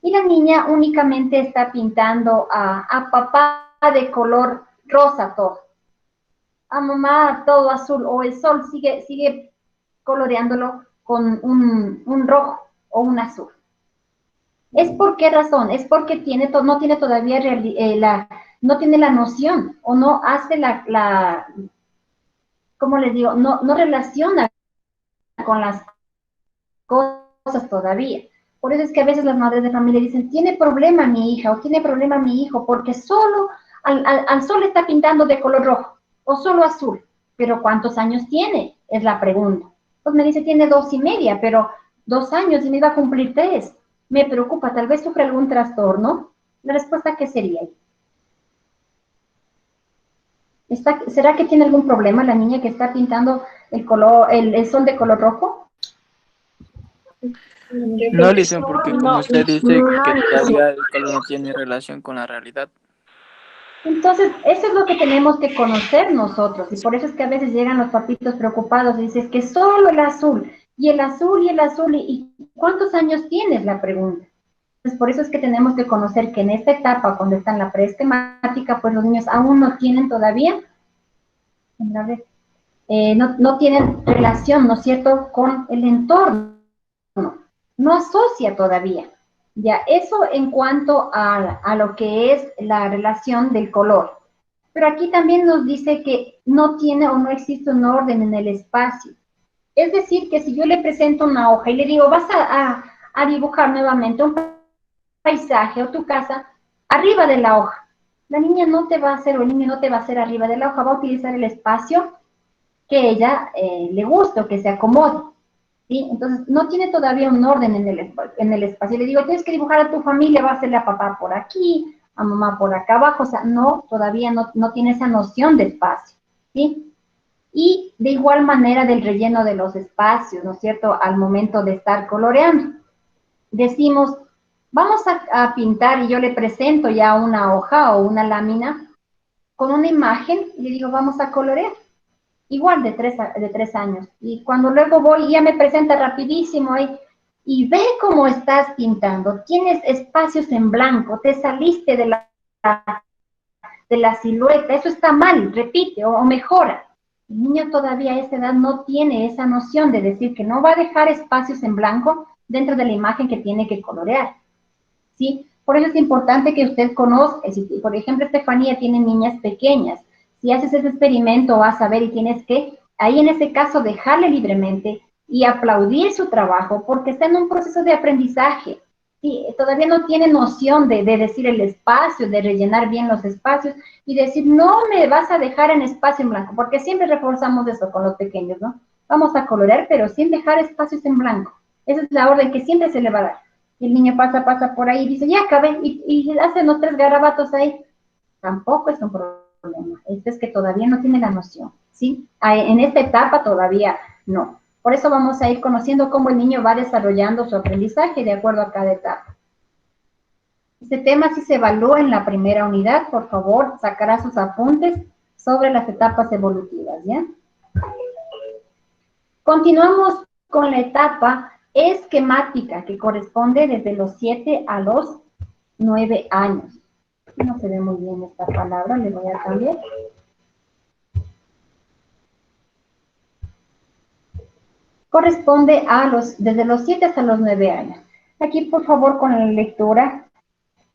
Y la niña únicamente está pintando a papá de color rosa todo, a mamá todo azul, o el sol sigue coloreándolo con un rojo o un azul. ¿Es por qué razón? Es porque no tiene todavía no tiene la noción, o no hace ¿cómo les digo? No relaciona con las cosas todavía. Por eso es que a veces las madres de familia dicen, tiene problema mi hija o tiene problema mi hijo, porque solo al sol está pintando de color rojo o solo azul. Pero ¿cuántos años tiene? Es la pregunta. Pues me dice, tiene 2 y media, pero 2 años y me iba a cumplir 3. Me preocupa, tal vez sufre algún trastorno. La respuesta, ¿qué sería? ¿Será que tiene algún problema la niña que está pintando el sol de color rojo? No, Lizzy, porque como usted dice que todavía el color no tiene relación con la realidad. Entonces, eso es lo que tenemos que conocer nosotros, y por eso es que a veces llegan los papitos preocupados y dicen que solo el azul, y el azul, y el azul, y ¿cuántos años tienes? La pregunta. Entonces, por eso es que tenemos que conocer que en esta etapa, cuando está en la preesquemática, pues los niños aún no tienen todavía, no tienen relación, ¿no es cierto?, con el entorno, no asocia todavía. Ya, eso en cuanto a lo que es la relación del color. Pero aquí también nos dice que no tiene o no existe un orden en el espacio. Es decir, que si yo le presento una hoja y le digo, vas a dibujar nuevamente un paisaje o tu casa arriba de la hoja, la niña no te va a hacer, o el niño no te va a hacer arriba de la hoja, va a utilizar el espacio que ella le guste o que se acomode, ¿sí? Entonces, no tiene todavía un orden en el espacio. Le digo, tienes que dibujar a tu familia, va a hacerle a papá por aquí, a mamá por acá abajo, o sea, no, todavía no tiene esa noción de espacio, ¿sí? Y de igual manera del relleno de los espacios, ¿no es cierto?, al momento de estar coloreando. Decimos, vamos a pintar, y yo le presento ya una hoja o una lámina con una imagen, y le digo, vamos a colorear. Igual de 3 años. Y cuando luego voy, ya me presenta rapidísimo ahí, y ve cómo estás pintando. Tienes espacios en blanco, te saliste de la silueta, eso está mal, repite o mejora. El niño todavía a esa edad no tiene esa noción de decir que no va a dejar espacios en blanco dentro de la imagen que tiene que colorear, ¿sí? Por eso es importante que usted conozca, si, por ejemplo, Estefanía tiene niñas pequeñas, si haces ese experimento vas a ver y tienes que, ahí en ese caso, dejarle libremente y aplaudir su trabajo porque está en un proceso de aprendizaje. Sí, todavía no tiene noción de decir el espacio, de rellenar bien los espacios y decir, no me vas a dejar en espacio en blanco, porque siempre reforzamos eso con los pequeños, ¿no? Vamos a colorear, pero sin dejar espacios en blanco. Esa es la orden que siempre se le va a dar. Y el niño pasa por ahí y dice, ya acabé, y hace unos 3 garabatos ahí. Tampoco es un problema, es que todavía no tiene la noción, ¿sí? En esta etapa todavía no. Por eso vamos a ir conociendo cómo el niño va desarrollando su aprendizaje de acuerdo a cada etapa. Este tema sí se evalúa en la primera unidad, por favor, sacará sus apuntes sobre las etapas evolutivas, ¿ya? Continuamos con la etapa esquemática, que corresponde desde los 7 a los 9 años. No se ve muy bien esta palabra, le voy a cambiar. Corresponde desde los 7 hasta los 9 años. Aquí, por favor, con la lectura,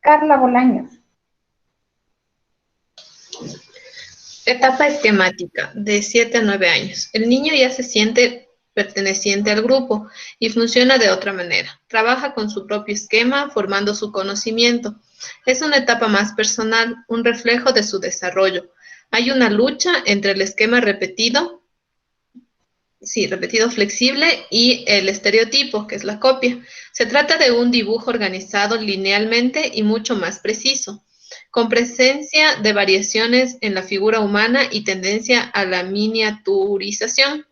Carla Bolaños. Etapa esquemática, de 7 a 9 años. El niño ya se siente perteneciente al grupo y funciona de otra manera. Trabaja con su propio esquema, formando su conocimiento. Es una etapa más personal, un reflejo de su desarrollo. Hay una lucha entre el esquema repetido flexible y el estereotipo, que es la copia. Se trata de un dibujo organizado linealmente y mucho más preciso, con presencia de variaciones en la figura humana y tendencia a la miniaturización.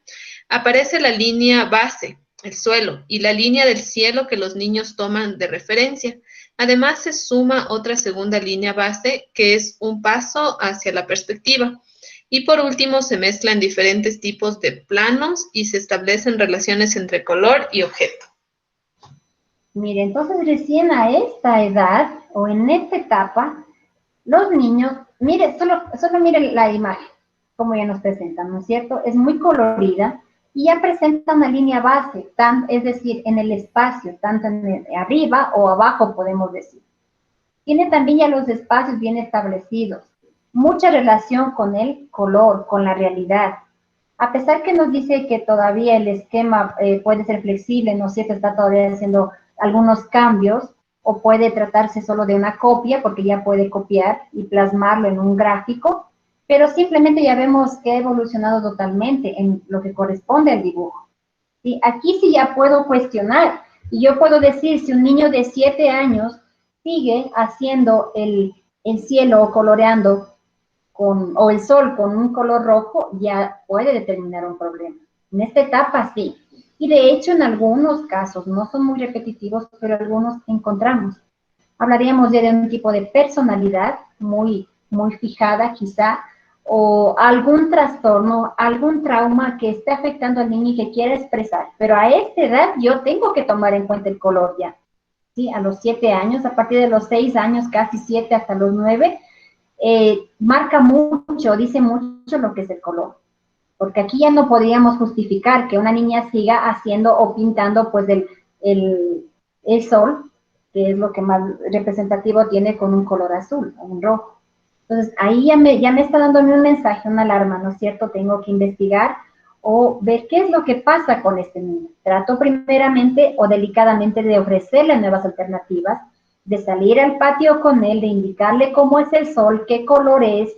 Aparece la línea base, el suelo, y la línea del cielo que los niños toman de referencia. Además, se suma otra segunda línea base, que es un paso hacia la perspectiva. Y por último, se mezclan diferentes tipos de planos y se establecen relaciones entre color y objeto. Mire, entonces recién a esta edad, o en esta etapa, los niños, mire, solo mire la imagen, como ya nos presentan, ¿no es cierto? Es muy colorida y ya presenta una línea base, es decir, en el espacio, tanto arriba o abajo, podemos decir. Tiene también ya los espacios bien establecidos. Mucha relación con el color, con la realidad. A pesar que nos dice que todavía el esquema puede ser flexible, no sé si está todavía haciendo algunos cambios, o puede tratarse solo de una copia, porque ya puede copiar y plasmarlo en un gráfico, pero simplemente ya vemos que ha evolucionado totalmente en lo que corresponde al dibujo. ¿Sí? Aquí sí ya puedo cuestionar, y yo puedo decir, si un niño de 7 años sigue haciendo el cielo o coloreando o el sol con un color rojo, ya puede determinar un problema. En esta etapa sí. Y de hecho en algunos casos, no son muy repetitivos, pero algunos encontramos. Hablaríamos ya de un tipo de personalidad muy fijada quizá, o algún trastorno, algún trauma que esté afectando al niño y que quiera expresar. Pero a esta edad yo tengo que tomar en cuenta el color ya. ¿Sí? A los 7 años, a partir de los 6 años, casi 7 hasta los 9, marca mucho, dice mucho lo que es el color. Porque aquí ya no podríamos justificar que una niña siga haciendo o pintando pues el sol, que es lo que más representativo tiene, con un color azul o un rojo. Entonces ahí ya me está dando un mensaje, una alarma, ¿no es cierto? Tengo que investigar o ver qué es lo que pasa con este niño. Trato primeramente o delicadamente de ofrecerle nuevas alternativas, de salir al patio con él, de indicarle cómo es el sol, qué color es,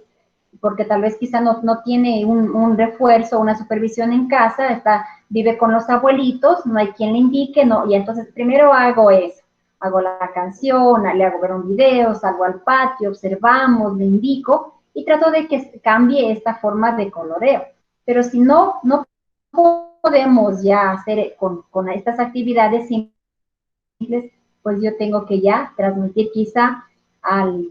porque tal vez quizá no tiene un refuerzo, una supervisión en casa, vive con los abuelitos, no hay quien le indique, no, y entonces primero hago eso, hago la canción, le hago ver un video, salgo al patio, observamos, le indico, y trato de que cambie esta forma de coloreo. Pero si no podemos ya hacer con estas actividades simples, pues yo tengo que ya transmitir quizá al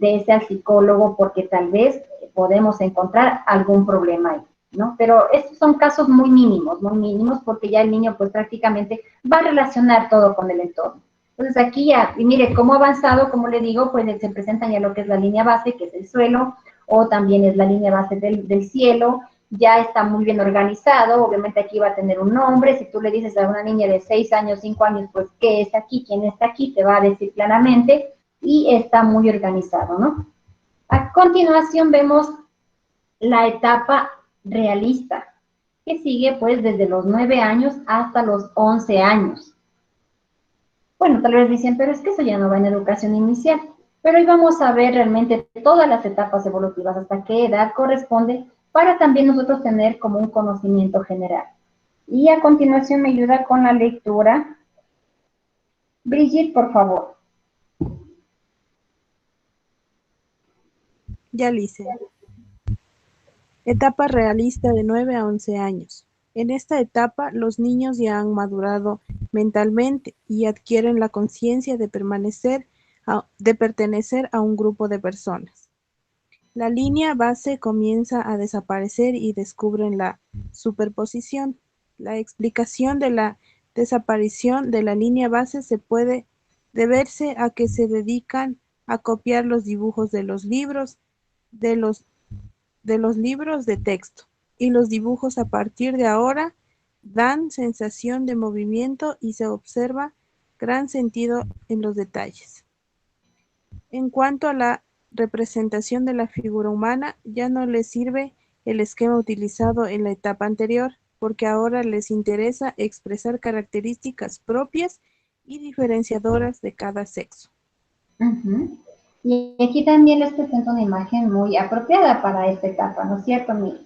psicólogo, porque tal vez podemos encontrar algún problema ahí, ¿no? Pero estos son casos muy mínimos, porque ya el niño pues prácticamente va a relacionar todo con el entorno. Entonces aquí ya, y mire cómo ha avanzado, como le digo, pues se presentan ya lo que es la línea base, que es el suelo, o también es la línea base del cielo, ya está muy bien organizado, obviamente aquí va a tener un nombre, si tú le dices a una niña de 6 años, 5 años, pues qué es aquí, quién está aquí, te va a decir claramente, y está muy organizado, ¿no? A continuación vemos la etapa realista, que sigue pues desde los 9 años hasta los 11 años. Bueno, tal vez dicen, pero es que eso ya no va en educación inicial, pero hoy vamos a ver realmente todas las etapas evolutivas, hasta qué edad corresponde, para también nosotros tener como un conocimiento general. Y a continuación me ayuda con la lectura. Brigitte, por favor. Ya, Lice. Etapa realista de 9 a 11 años. En esta etapa, los niños ya han madurado mentalmente y adquieren la conciencia de pertenecer a un grupo de personas. La línea base comienza a desaparecer y descubren la superposición. La explicación de la desaparición de la línea base se puede deberse a que se dedican a copiar los dibujos de los libros de libros de texto, y los dibujos a partir de ahora dan sensación de movimiento y se observa gran sentido en los detalles. En cuanto a la representación de la figura humana, ya no les sirve el esquema utilizado en la etapa anterior, porque ahora les interesa expresar características propias y diferenciadoras de cada sexo. Y aquí también les presento una imagen muy apropiada para esta etapa, ¿no es cierto? Miren,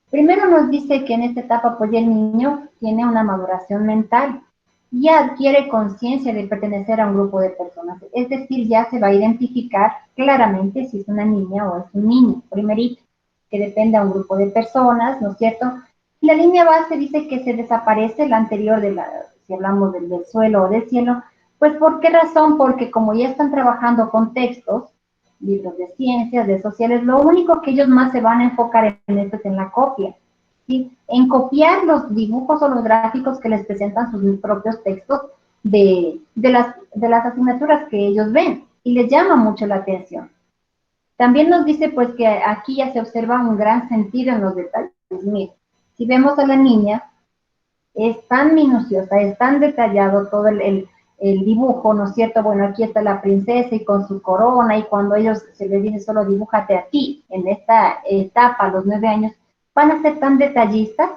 primero nos dice que en esta etapa pues ya el niño tiene una maduración mental, ya adquiere conciencia de pertenecer a un grupo de personas, es decir, ya se va a identificar claramente si es una niña o es un niño, primerito, que depende a un grupo de personas, ¿no es cierto? La línea base dice que se desaparece la anterior si hablamos del suelo o del cielo. Pues, ¿por qué razón? Porque como ya están trabajando con textos, libros de ciencias, de sociales, lo único que ellos más se van a enfocar en esto es en la copia, ¿sí? En copiar los dibujos o los gráficos que les presentan sus propios textos de las asignaturas que ellos ven, y les llama mucho la atención. También nos dice pues que aquí ya se observa un gran sentido en los detalles. Miren, si vemos a la niña, es tan minuciosa, es tan detallado todo el dibujo, ¿no es cierto? Bueno, aquí está la princesa y con su corona, y cuando ellos se les dice solo dibújate a ti, en esta etapa, a los 9 años, van a ser tan detallistas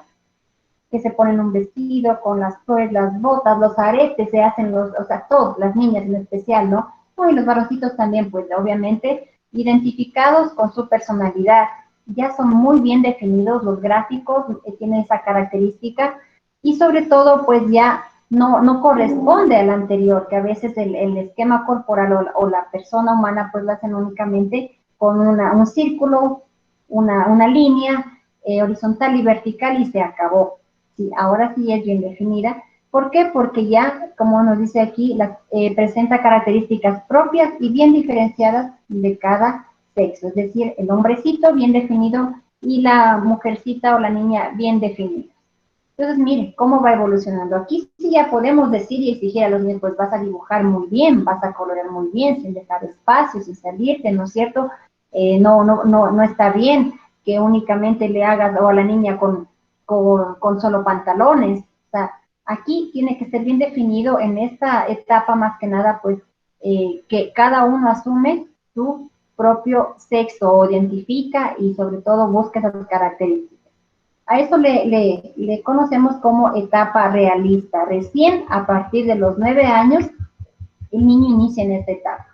que se ponen un vestido con las botas, los aretes, se hacen o sea, todas las niñas en especial, ¿no? Y los varoncitos también, pues obviamente, identificados con su personalidad. Ya son muy bien definidos los gráficos, tienen esa característica, y sobre todo, pues ya no corresponde al anterior, que a veces el esquema corporal o la persona humana, pues lo hacen únicamente con un círculo, una línea horizontal y vertical, y se acabó. Sí, ahora sí es bien definida. ¿Por qué? Porque ya, como nos dice aquí, presenta características propias y bien diferenciadas de cada sexo, es decir, el hombrecito bien definido y la mujercita o la niña bien definida. Entonces, miren cómo va evolucionando. Aquí sí ya podemos decir y exigir a los niños, pues vas a dibujar muy bien, vas a colorear muy bien, sin dejar espacios, sin salirte, ¿no es cierto? No está bien que únicamente le hagas o a la niña con solo pantalones. O sea, aquí tiene que ser bien definido en esta etapa, más que nada, pues, que cada uno asume su propio sexo o identifica y sobre todo busca esas características. A eso le conocemos como etapa realista. Recién a partir de los 9 años, el niño inicia en esta etapa.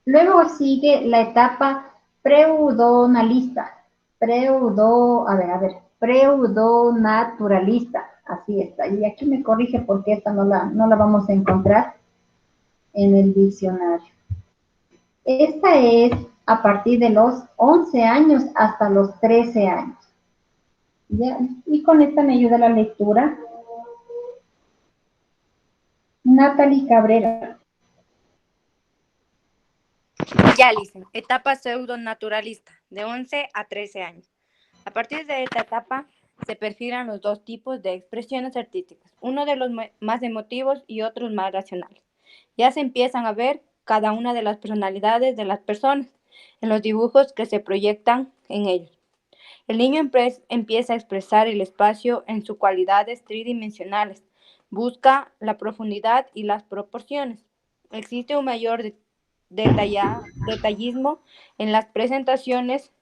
Luego sigue la etapa preudonalista, preudonaturalista, así está. Y aquí me corrige porque esta no la vamos a encontrar en el diccionario. Esta es a partir de los 11 años hasta los 13 años. ¿Ya? Y con esta me ayuda la lectura. Natalie Cabrera. Ya, Licen, etapa pseudonaturalista, de 11 a 13 años. A partir de esta etapa se perfilan los dos tipos de expresiones artísticas, uno de los más emotivos y otros más racionales. Ya se empiezan a ver cada una de las personalidades de las personas en los dibujos que se proyectan en ellos. El niño empieza a expresar el espacio en sus cualidades tridimensionales, busca la profundidad y las proporciones. Existe un mayor detallismo en las presentaciones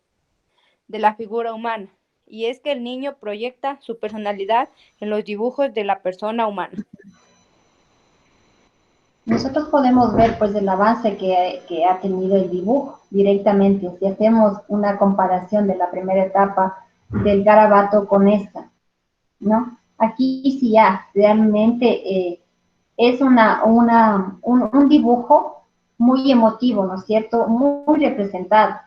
de la figura humana, y es que el niño proyecta su personalidad en los dibujos de la persona humana. Nosotros podemos ver pues el avance que ha tenido el dibujo directamente, si hacemos una comparación de la primera etapa del garabato con esta, ¿no? Aquí sí ya realmente es un dibujo muy emotivo, ¿no es cierto? Muy representado,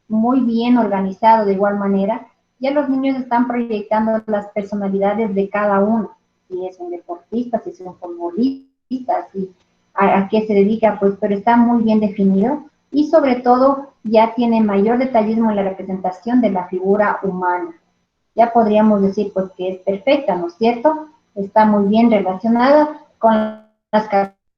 muy bien organizado de igual manera. Ya los niños están proyectando las personalidades de cada uno, si es un deportista, si es un futbolista, si a qué se dedica, pues, pero está muy bien definido y sobre todo ya tiene mayor detallismo en la representación de la figura humana. Ya podríamos decir pues que es perfecta, ¿no es cierto? Está muy bien relacionada con las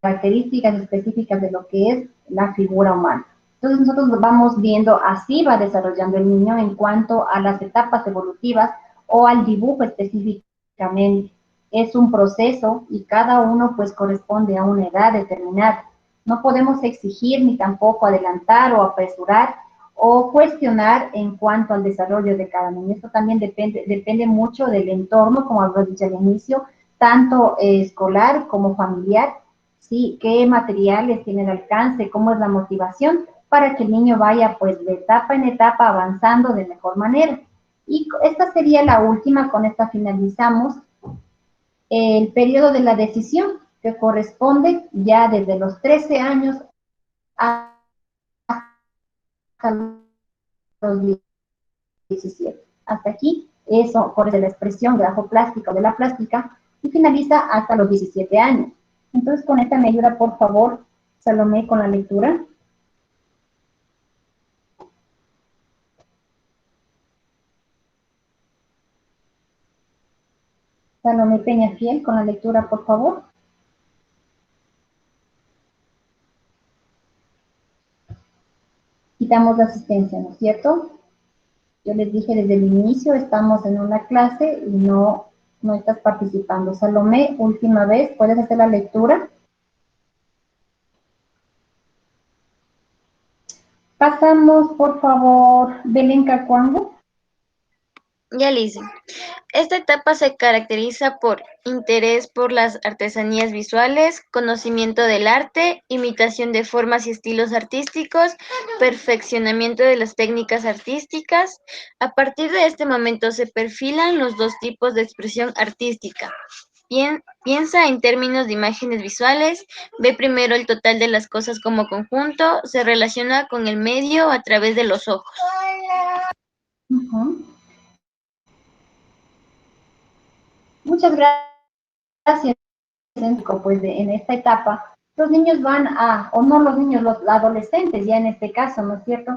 características específicas de lo que es la figura humana. Entonces nosotros vamos viendo, así va desarrollando el niño en cuanto a las etapas evolutivas o al dibujo específicamente. Es un proceso y cada uno pues corresponde a una edad determinada. No podemos exigir ni tampoco adelantar o apresurar o cuestionar en cuanto al desarrollo de cada niño. Esto también depende mucho del entorno, como había dicho al inicio, tanto escolar como familiar, ¿sí? Qué materiales tiene el alcance, cómo es la motivación, para que el niño vaya pues de etapa en etapa avanzando de mejor manera. Y esta sería la última, con esta finalizamos el periodo de la decisión, que corresponde ya desde los 13 años hasta los 17. Hasta aquí, eso por la expresión grafoplástica o de la plástica, y finaliza hasta los 17 años. Entonces, con esta me ayuda, por favor, Salomé, con la lectura. Salomé Peñafiel, con la lectura, por favor. Quitamos la asistencia, ¿no es cierto? Yo les dije desde el inicio, estamos en una clase y no estás participando. Salomé, última vez, ¿puedes hacer la lectura? Pasamos, por favor, Belén Cacuango. Ya le hice. Esta etapa se caracteriza por interés por las artesanías visuales, conocimiento del arte, imitación de formas y estilos artísticos, perfeccionamiento de las técnicas artísticas. A partir de este momento se perfilan los dos tipos de expresión artística. Piensa en términos de imágenes visuales, ve primero el total de las cosas como conjunto, se relaciona con el medio a través de los ojos. Muchas gracias. Pues en esta etapa, los niños van a, o no los niños, los adolescentes ya en este caso, ¿no es cierto?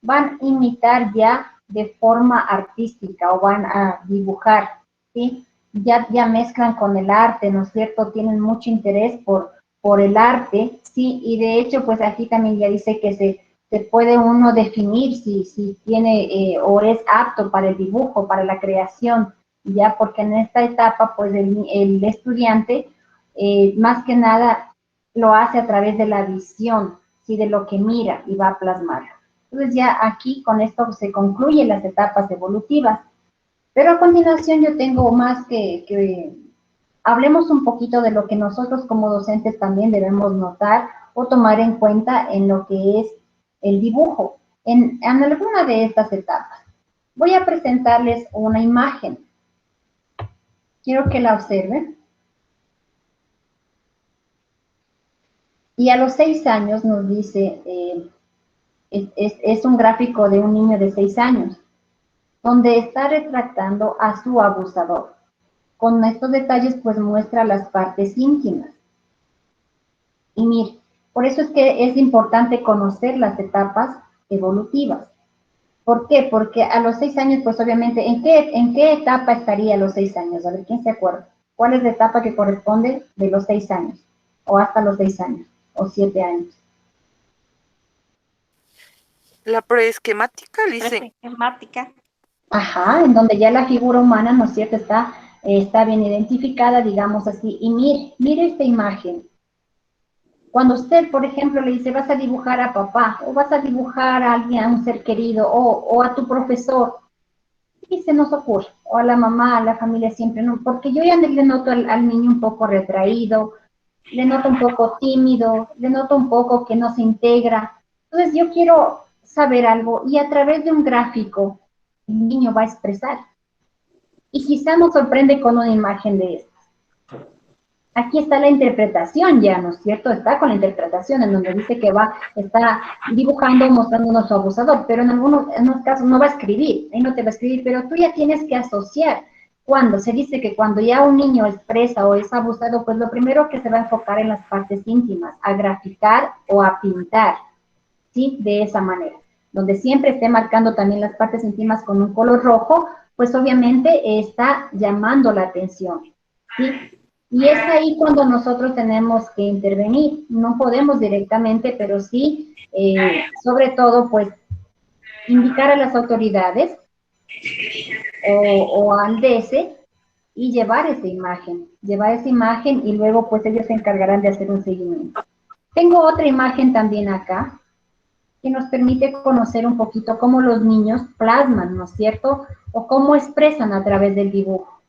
Van a imitar ya de forma artística o van a dibujar, ¿sí? Ya mezclan con el arte, ¿no es cierto? Tienen mucho interés por el arte, ¿sí? Y de hecho, pues aquí también ya dice que se puede uno definir si tiene o es apto para el dibujo, para la creación, ya porque en esta etapa, pues el estudiante más que nada lo hace a través de la visión, ¿sí? De lo que mira y va a plasmar. Entonces ya aquí con esto se concluyen las etapas evolutivas. Pero a continuación yo tengo más que hablemos un poquito de lo que nosotros como docentes también debemos notar o tomar en cuenta en lo que es el dibujo, en alguna de estas etapas. Voy a presentarles una imagen. Quiero que la observen. Y a los 6 años nos dice, es un gráfico de un niño de 6 años, donde está retratando a su abusador. Con estos detalles, pues muestra las partes íntimas. Y mire, por eso es que es importante conocer las etapas evolutivas. ¿Por qué? Porque a los 6 años, pues obviamente, ¿en qué etapa estaría a los 6 años? A ver, ¿quién se acuerda? ¿Cuál es la etapa que corresponde de los 6 años? O hasta los 6 años, o 7 años. La preesquemática, dice. Preesquemática. Ajá, en donde ya la figura humana, ¿no es cierto?, está bien identificada, digamos así. Y mire esta imagen. Cuando usted, por ejemplo, le dice, vas a dibujar a papá, o vas a dibujar a alguien, a un ser querido, o a tu profesor, y se nos ocurre, o a la mamá, a la familia siempre, ¿no? Porque yo ya le noto al niño un poco retraído, le noto un poco tímido, le noto un poco que no se integra. Entonces yo quiero saber algo, y a través de un gráfico, el niño va a expresar. Y quizá nos sorprende con una imagen de estas. Aquí está la interpretación ya, ¿no es cierto? Está con la interpretación en donde dice que está dibujando, mostrándonos a su abusador, pero en algunos casos no va a escribir, ahí no te va a escribir, pero tú ya tienes que asociar. Cuando se dice que cuando ya un niño expresa o es abusado, pues lo primero que se va a enfocar en las partes íntimas, a graficar o a pintar, ¿sí? De esa manera. Donde siempre esté marcando también las partes íntimas con un color rojo, pues obviamente está llamando la atención, ¿sí? Y es ahí cuando nosotros tenemos que intervenir. No podemos directamente, pero sí, sobre todo, pues, indicar a las autoridades o al DESE y llevar esa imagen y luego, pues, ellos se encargarán de hacer un seguimiento. Tengo otra imagen también acá que nos permite conocer un poquito cómo los niños plasman, ¿no es cierto? O cómo expresan a través del dibujo.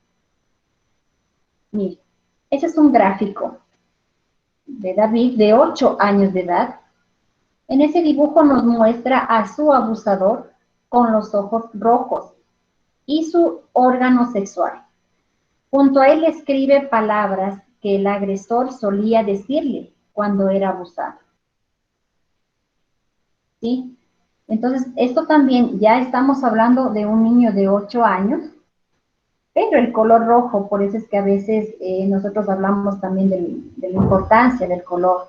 Mire. Ese es un gráfico de David, de 8 años de edad. En ese dibujo nos muestra a su abusador con los ojos rojos y su órgano sexual. Junto a él escribe palabras que el agresor solía decirle cuando era abusado. ¿Sí? Entonces, esto también, ya estamos hablando de un niño de 8 años, pero el color rojo, por eso es que a veces nosotros hablamos también de la importancia del color.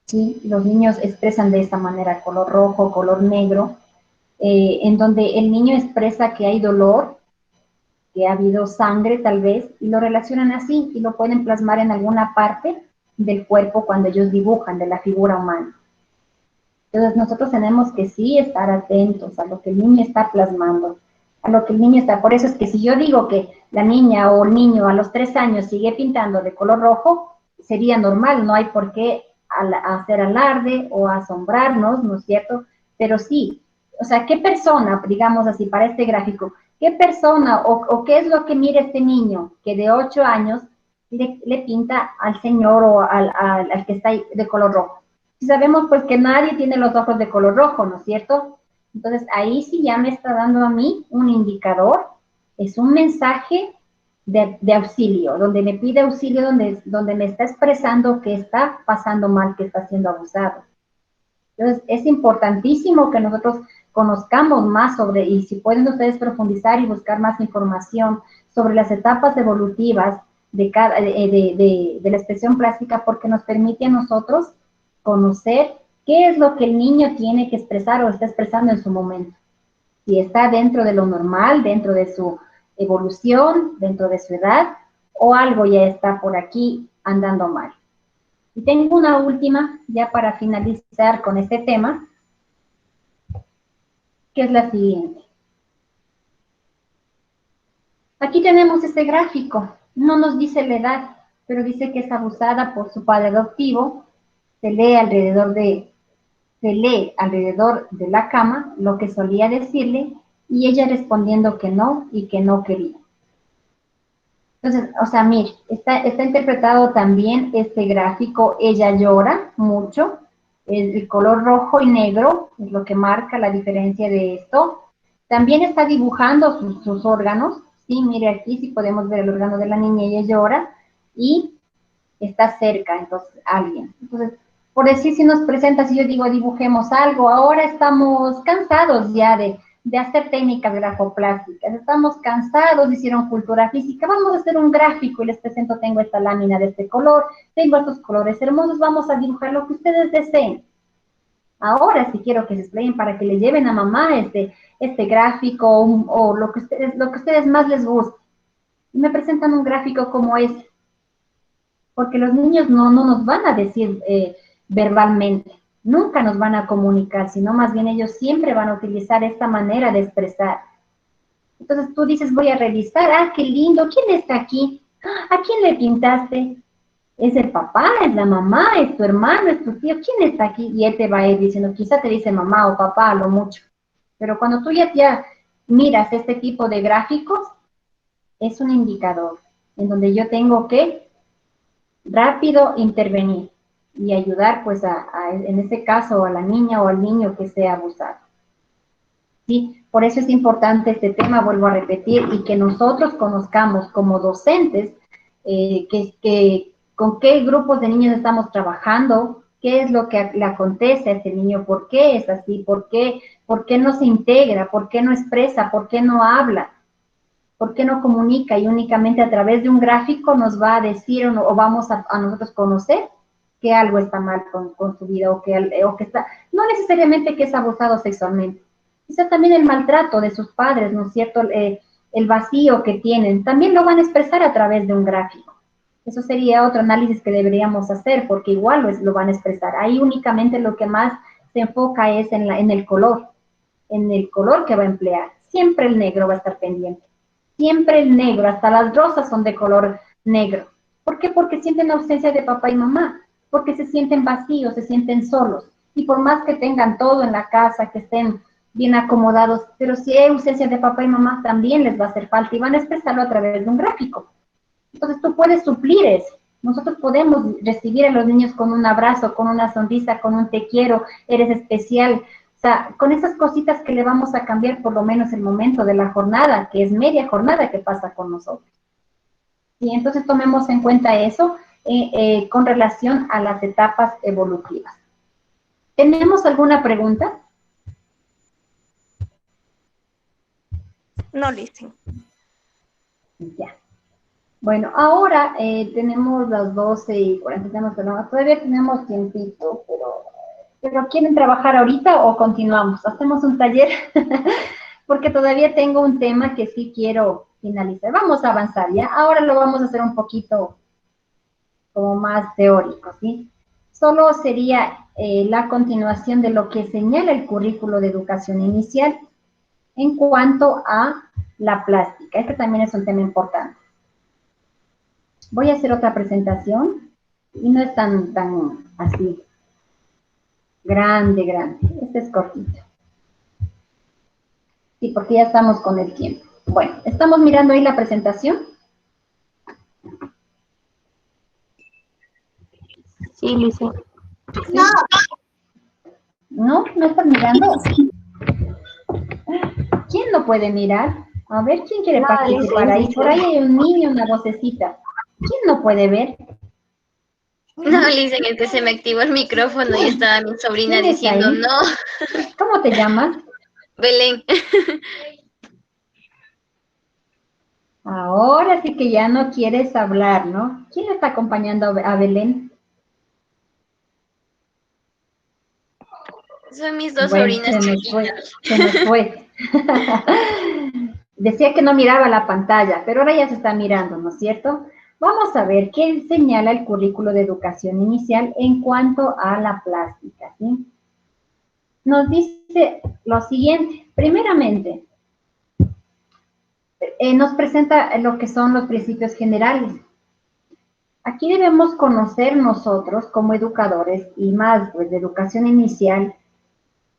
¿Sí? Los niños expresan de esta manera, color rojo, color negro, en donde el niño expresa que hay dolor, que ha habido sangre tal vez, y lo relacionan así, y lo pueden plasmar en alguna parte del cuerpo cuando ellos dibujan de la figura humana. Entonces nosotros tenemos que sí estar atentos a lo que el niño está plasmando, a lo que el niño está. Por eso es que si yo digo que la niña o el niño a los 3 años sigue pintando de color rojo, sería normal, no hay por qué hacer alarde o asombrarnos, ¿no es cierto? Pero sí, o sea, ¿qué persona, digamos así, para este gráfico, qué persona o qué es lo que mira este niño que de 8 años le pinta al señor o al que está ahí de color rojo? Si sabemos pues que nadie tiene los ojos de color rojo, ¿no es cierto? Entonces, ahí sí ya me está dando a mí un indicador, es un mensaje de auxilio, donde me pide auxilio, donde me está expresando que está pasando mal, que está siendo abusado. Entonces, es importantísimo que nosotros conozcamos más sobre, y si pueden ustedes profundizar y buscar más información sobre las etapas evolutivas de la expresión plástica, porque nos permite a nosotros conocer qué es lo que el niño tiene que expresar o está expresando en su momento. Si está dentro de lo normal, dentro de su evolución, dentro de su edad, o algo ya está por aquí andando mal. Y tengo una última, ya para finalizar con este tema, que es la siguiente. Aquí tenemos este gráfico, no nos dice la edad, pero dice que es abusada por su padre adoptivo, se lee alrededor de se lee alrededor de la cama lo que solía decirle y ella respondiendo que no y que no quería. Entonces, o sea, mire, está interpretado también este gráfico, ella llora mucho, el color rojo y negro es lo que marca la diferencia de esto. También está dibujando sus órganos, sí, mire aquí, sí podemos ver el órgano de la niña, ella llora, y está cerca, entonces, alguien. Entonces, por decir, si nos presenta, si yo digo dibujemos algo, ahora estamos cansados ya de hacer técnicas grafoplásticas, estamos cansados, hicieron cultura física, vamos a hacer un gráfico y les presento, tengo esta lámina de este color, tengo estos colores hermosos, vamos a dibujar lo que ustedes deseen. Ahora sí quiero que se explayen para que le lleven a mamá este gráfico o lo que ustedes más les guste. Y me presentan un gráfico como este. Porque los niños no nos van a decir verbalmente, nunca nos van a comunicar, sino más bien ellos siempre van a utilizar esta manera de expresar. Entonces tú dices, voy a revisar, ah, qué lindo, ¿quién está aquí? ¿A quién le pintaste? ¿Es el papá, es la mamá, es tu hermano, es tu tío? ¿Quién está aquí? Y él te va a ir diciendo, quizá te dice mamá o papá a lo mucho. Pero cuando tú ya miras este tipo de gráficos, es un indicador en donde yo tengo que rápido intervenir y ayudar, pues, en este caso, a la niña o al niño que sea abusado. ¿Sí? Por eso es importante este tema, vuelvo a repetir, y que nosotros conozcamos como docentes con qué grupos de niños estamos trabajando, qué es lo que le acontece a este niño, por qué es así, por qué no se integra, por qué no expresa, por qué no habla. ¿Por qué no comunica? Y únicamente a través de un gráfico nos va a decir o vamos a nosotros conocer que algo está mal con su vida o que está, no necesariamente que es abusado sexualmente, quizá también el maltrato de sus padres, ¿no es cierto? El vacío que tienen, también lo van a expresar a través de un gráfico. Eso sería otro análisis que deberíamos hacer porque igual lo van a expresar. Ahí únicamente lo que más se enfoca es en el color que va a emplear. Siempre el negro va a estar pendiente. Siempre el negro, hasta las rosas son de color negro. ¿Por qué? Porque sienten la ausencia de papá y mamá, porque se sienten vacíos, se sienten solos. Y por más que tengan todo en la casa, que estén bien acomodados, pero si hay ausencia de papá y mamá, también les va a hacer falta y van a expresarlo a través de un gráfico. Entonces tú puedes suplir eso. Nosotros podemos recibir a los niños con un abrazo, con una sonrisa, con un te quiero, eres especial. O sea, con esas cositas que le vamos a cambiar por lo menos el momento de la jornada, que es media jornada que pasa con nosotros. Y entonces tomemos en cuenta eso con relación a las etapas evolutivas. ¿Tenemos alguna pregunta? No, listen. Ya. Bueno, ahora tenemos las 12:40, todavía tenemos tiempito, pero ¿quieren trabajar ahorita o continuamos? ¿Hacemos un taller? Porque todavía tengo un tema que sí quiero finalizar. Vamos a avanzar, ¿ya? Ahora lo vamos a hacer un poquito como más teórico, ¿sí? Solo sería la continuación de lo que señala el currículo de educación inicial en cuanto a la plástica. Este también es un tema importante. Voy a hacer otra presentación y no es tan así grande. Este es cortito. Sí, porque ya estamos con el tiempo. Bueno, ¿estamos mirando ahí la presentación? Sí, Luisa. ¿Sí? ¿No? ¿No estás mirando? ¿Quién no puede mirar? A ver, ¿quién quiere participar ahí? Por ahí hay un niño, una vocecita. ¿Quién no puede ver? No, Lisa, es que se me activó el micrófono y estaba mi sobrina ¿Quién está diciendo ahí? no. ¿Cómo te llamas? Belén. Ahora sí que ya no quieres hablar, ¿no? ¿Quién está acompañando a Belén? Son mis dos Bueno, sobrinas chiquitas. se me fue. Decía que no miraba la pantalla, pero ahora ya se está mirando, ¿no es cierto? Vamos a ver qué señala el currículo de educación inicial en cuanto a la plástica, ¿sí? Nos dice lo siguiente. Primeramente, nos presenta lo que son los principios generales. Aquí debemos conocer nosotros como educadores y más pues, de educación inicial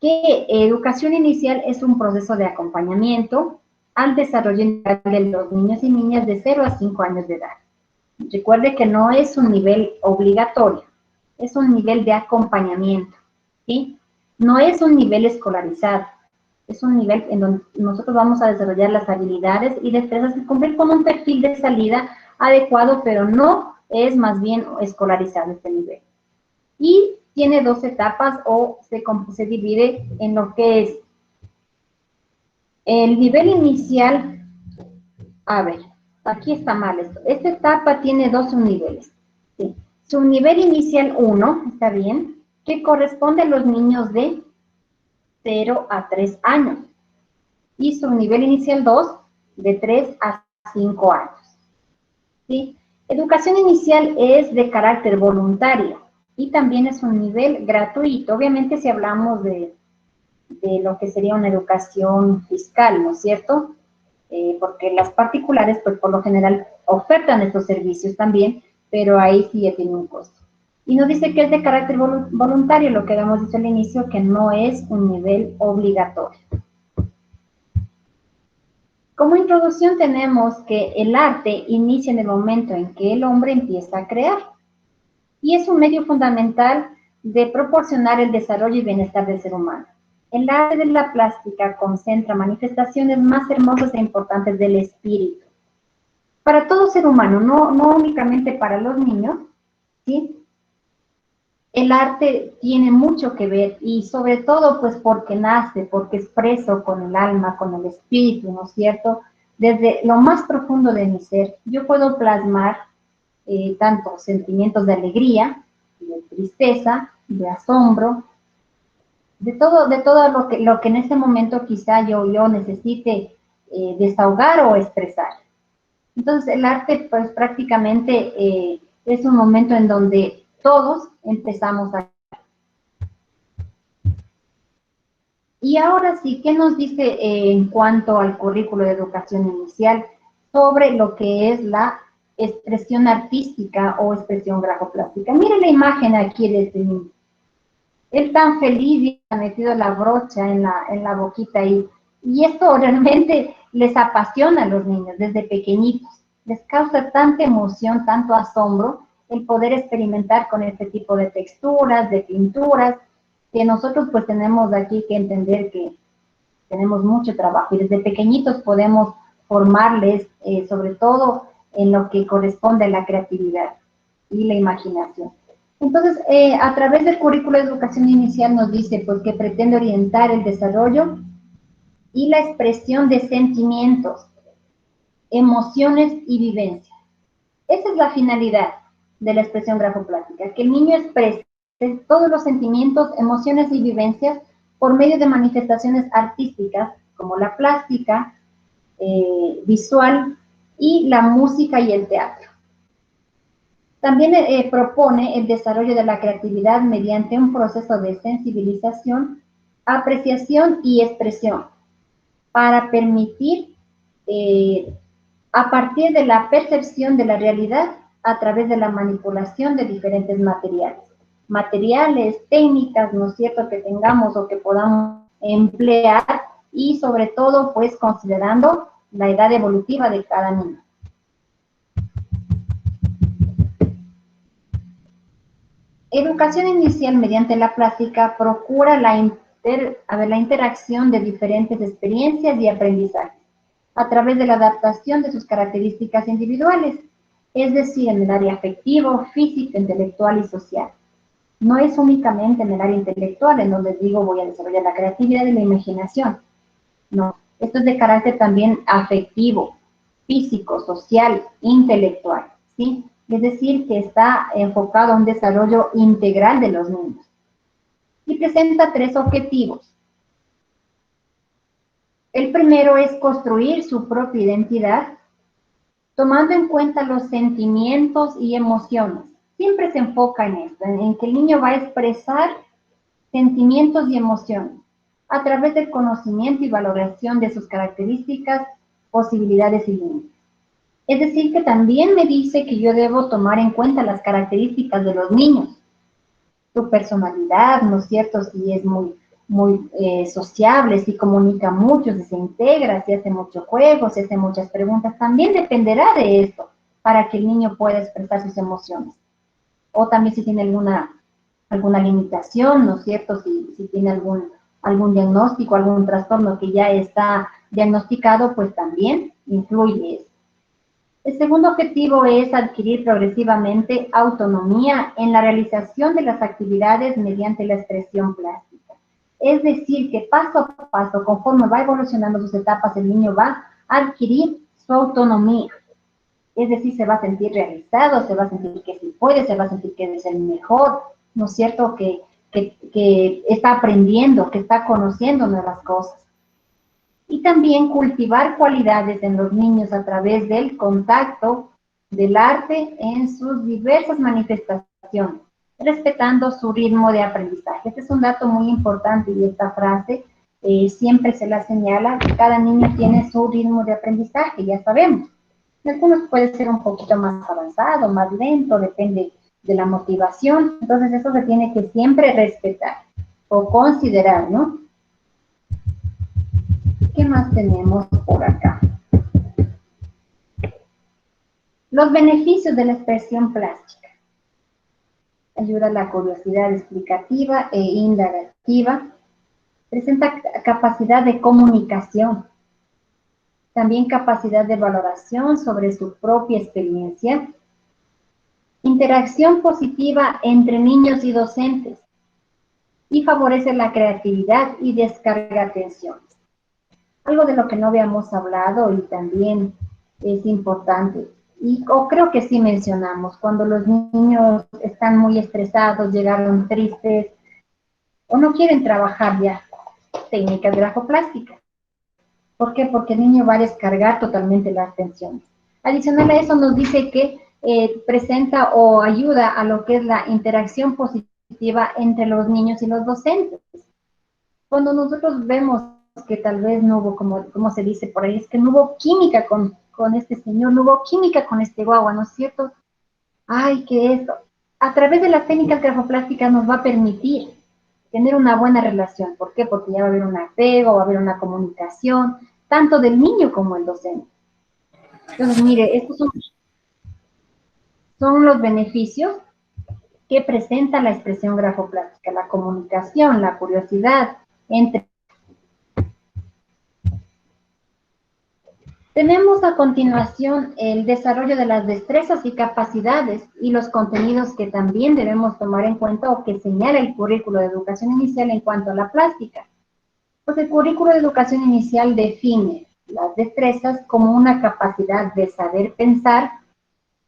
que educación inicial es un proceso de acompañamiento al desarrollo integral de los niños y niñas de 0 a 5 años de edad. Recuerde que no es un nivel obligatorio, es un nivel de acompañamiento, ¿sí? No es un nivel escolarizado, es un nivel en donde nosotros vamos a desarrollar las habilidades y destrezas y cumplir con un perfil de salida adecuado, pero no es más bien escolarizado este nivel. Y tiene 2 etapas o se divide en lo que es el nivel inicial. A ver, aquí está mal esto. Esta etapa tiene 2 subniveles. ¿Sí? Subnivel inicial 1, está bien, que corresponde a los niños de 0 a 3 años. Y subnivel inicial 2, de 3 a 5 años. ¿Sí? Educación inicial es de carácter voluntario y también es un nivel gratuito. Obviamente si hablamos de lo que sería una educación fiscal, ¿no es cierto? Porque las particulares, pues por lo general, ofertan estos servicios también, pero ahí sí ya tiene un costo. Y nos dice que es de carácter voluntario, lo que habíamos dicho al inicio, que no es un nivel obligatorio. Como introducción tenemos que el arte inicia en el momento en que el hombre empieza a crear y es un medio fundamental de proporcionar el desarrollo y bienestar del ser humano. El arte de la plástica concentra manifestaciones más hermosas e importantes del espíritu. Para todo ser humano, no únicamente para los niños, ¿sí? El arte tiene mucho que ver y sobre todo pues porque nace, porque expreso con el alma, con el espíritu, ¿no es cierto? Desde lo más profundo de mi ser, yo puedo plasmar tanto sentimientos de alegría, de tristeza, de asombro, de todo lo que en ese momento quizá yo necesite desahogar o expresar. Entonces el arte pues prácticamente es un momento en donde todos empezamos a... Y ahora sí, ¿qué nos dice en cuanto al currículo de educación inicial sobre lo que es la expresión artística o expresión grafoplástica? Miren la imagen aquí de este niño. Él tan feliz y ha metido la brocha en la boquita ahí. Y esto realmente les apasiona a los niños desde pequeñitos. Les causa tanta emoción, tanto asombro, el poder experimentar con este tipo de texturas, de pinturas, que nosotros pues tenemos aquí que entender que tenemos mucho trabajo y desde pequeñitos podemos formarles sobre todo en lo que corresponde a la creatividad y la imaginación. Entonces, a través del currículo de educación inicial nos dice pues que pretende orientar el desarrollo y la expresión de sentimientos, emociones y vivencias. Esa es la finalidad de la expresión grafoplástica, que el niño exprese todos los sentimientos, emociones y vivencias por medio de manifestaciones artísticas como la plástica, visual y la música y el teatro. También propone el desarrollo de la creatividad mediante un proceso de sensibilización, apreciación y expresión para permitir, a partir de la percepción de la realidad, a través de la manipulación de diferentes materiales, técnicas, ¿no es cierto?, que tengamos o que podamos emplear y sobre todo, pues, considerando la edad evolutiva de cada niño. Educación inicial mediante la plástica procura la interacción de diferentes experiencias y aprendizajes a través de la adaptación de sus características individuales, es decir, en el área afectivo, físico, intelectual y social. No es únicamente en el área intelectual en donde digo voy a desarrollar la creatividad y la imaginación. No, esto es de carácter también afectivo, físico, social, intelectual, ¿sí? Es decir, que está enfocado a un desarrollo integral de los niños. Y presenta 3 objetivos. El primero es construir su propia identidad, tomando en cuenta los sentimientos y emociones. Siempre se enfoca en esto, en que el niño va a expresar sentimientos y emociones a través del conocimiento y valoración de sus características, posibilidades y límites. Es decir, que también me dice que yo debo tomar en cuenta las características de los niños, su personalidad, ¿no es cierto? Si es muy muy sociable, si comunica mucho, si se integra, si hace muchos juegos, si hace muchas preguntas, también dependerá de esto para que el niño pueda expresar sus emociones. O también si tiene alguna limitación, ¿no es cierto? Si tiene algún diagnóstico, algún trastorno que ya está diagnosticado, pues también influye eso. El segundo objetivo es adquirir progresivamente autonomía en la realización de las actividades mediante la expresión plástica. Es decir, que paso a paso, conforme va evolucionando sus etapas, el niño va a adquirir su autonomía. Es decir, se va a sentir realizado, se va a sentir que sí puede, se va a sentir que es el mejor, ¿no es cierto? Que está aprendiendo, que está conociendo nuevas cosas. Y también cultivar cualidades en los niños a través del contacto del arte en sus diversas manifestaciones, respetando su ritmo de aprendizaje. Este es un dato muy importante y esta frase siempre se la señala, que cada niño tiene su ritmo de aprendizaje, ya sabemos. Algunos puede ser un poquito más avanzado, más lento, depende de la motivación. Entonces eso se tiene que siempre respetar o considerar, ¿no? ¿Qué más tenemos por acá? Los beneficios de la expresión plástica. Ayuda a la curiosidad explicativa e indagativa. Presenta capacidad de comunicación. También capacidad de valoración sobre su propia experiencia. Interacción positiva entre niños y docentes. Y favorece la creatividad y descarga tensiones. Algo de lo que no habíamos hablado y también es importante, o creo que sí mencionamos, cuando los niños están muy estresados, llegaron tristes, o no quieren trabajar ya técnicas grafoplásticas. ¿Por qué? Porque el niño va a descargar totalmente las tensiones. Adicional a eso nos dice que presenta o ayuda a lo que es la interacción positiva entre los niños y los docentes. Cuando nosotros vemos que tal vez no hubo, como se dice por ahí, es que no hubo química con este señor, no hubo química con este guagua, ¿no es cierto? Ay, que esto. A través de las técnicas grafoplásticas nos va a permitir tener una buena relación. ¿Por qué? Porque ya va a haber un apego, va a haber una comunicación, tanto del niño como el docente. Entonces, mire, estos son los beneficios que presenta la expresión grafoplástica, la comunicación, la curiosidad, entre. Tenemos a continuación el desarrollo de las destrezas y capacidades y los contenidos que también debemos tomar en cuenta o que señala el currículo de educación inicial en cuanto a la plástica. Pues el currículo de educación inicial define las destrezas como una capacidad de saber pensar,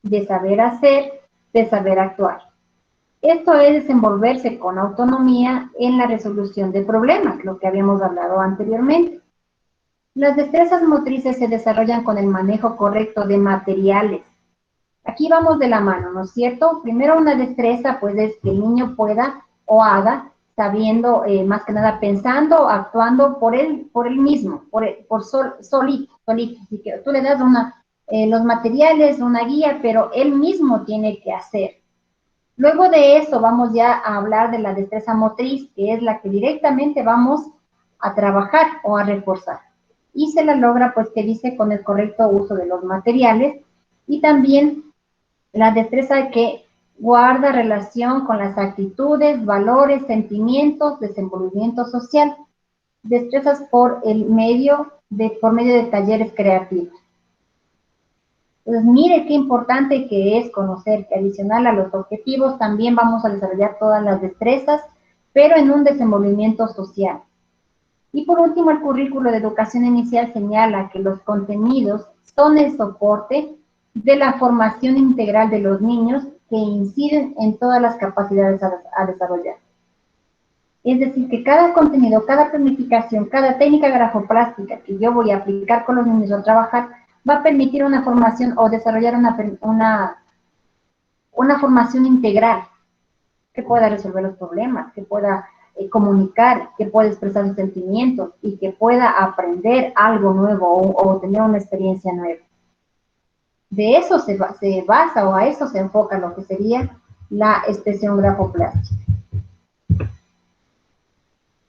de saber hacer, de saber actuar. Esto es desenvolverse con autonomía en la resolución de problemas, lo que habíamos hablado anteriormente. Las destrezas motrices se desarrollan con el manejo correcto de materiales. Aquí vamos de la mano, ¿no es cierto? Primero una destreza, pues es que el niño pueda o haga, sabiendo, más que nada pensando, actuando por él mismo, solito. Así que tú le das los materiales, una guía, pero él mismo tiene que hacer. Luego de eso vamos ya a hablar de la destreza motriz, que es la que directamente vamos a trabajar o a reforzar. Y se la logra, pues, que dice, con el correcto uso de los materiales y también la destreza que guarda relación con las actitudes, valores, sentimientos, desenvolvimiento social. Destrezas por medio de talleres creativos. Entonces, mire qué importante que es conocer que adicional a los objetivos también vamos a desarrollar todas las destrezas, pero en un desenvolvimiento social. Y por último, el currículo de educación inicial señala que los contenidos son el soporte de la formación integral de los niños que inciden en todas las capacidades a desarrollar. Es decir, que cada contenido, cada planificación, cada técnica grafoplástica que yo voy a aplicar con los niños o trabajar, va a permitir una formación o desarrollar una formación integral que pueda resolver los problemas, que pueda comunicar, que pueda expresar sus sentimientos y que pueda aprender algo nuevo o tener una experiencia nueva. De eso se basa o a eso se enfoca lo que sería la expresión grafoplástica.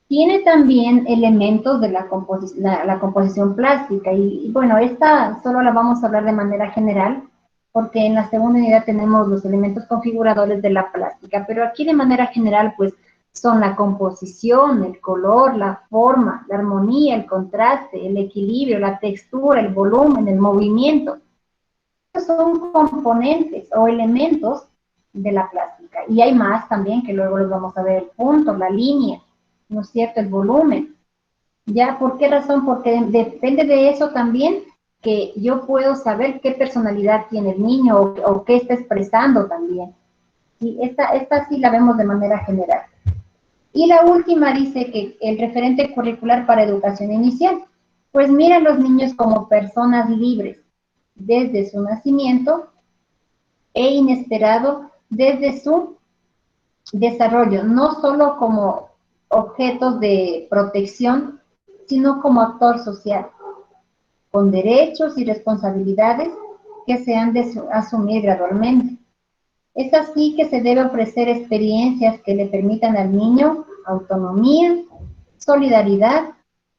Tiene también elementos de la composición plástica y bueno, esta solo la vamos a hablar de manera general porque en la segunda unidad tenemos los elementos configuradores de la plástica, pero aquí de manera general pues son la composición, el color, la forma, la armonía, el contraste, el equilibrio, la textura, el volumen, el movimiento. Estos son componentes o elementos de la plástica y hay más también que luego los vamos a ver, el punto, la línea, ¿no es cierto?, el volumen. ¿Ya? ¿Por qué razón? Porque depende de eso también que yo puedo saber qué personalidad tiene el niño o qué está expresando también. Y esta sí la vemos de manera general. Y la última dice que el referente curricular para educación inicial. Pues mira a los niños como personas libres desde su nacimiento e inesperado desde su desarrollo, no solo como objetos de protección, sino como actor social, con derechos y responsabilidades que se han de asumir gradualmente. Es así que se debe ofrecer experiencias que le permitan al niño autonomía, solidaridad,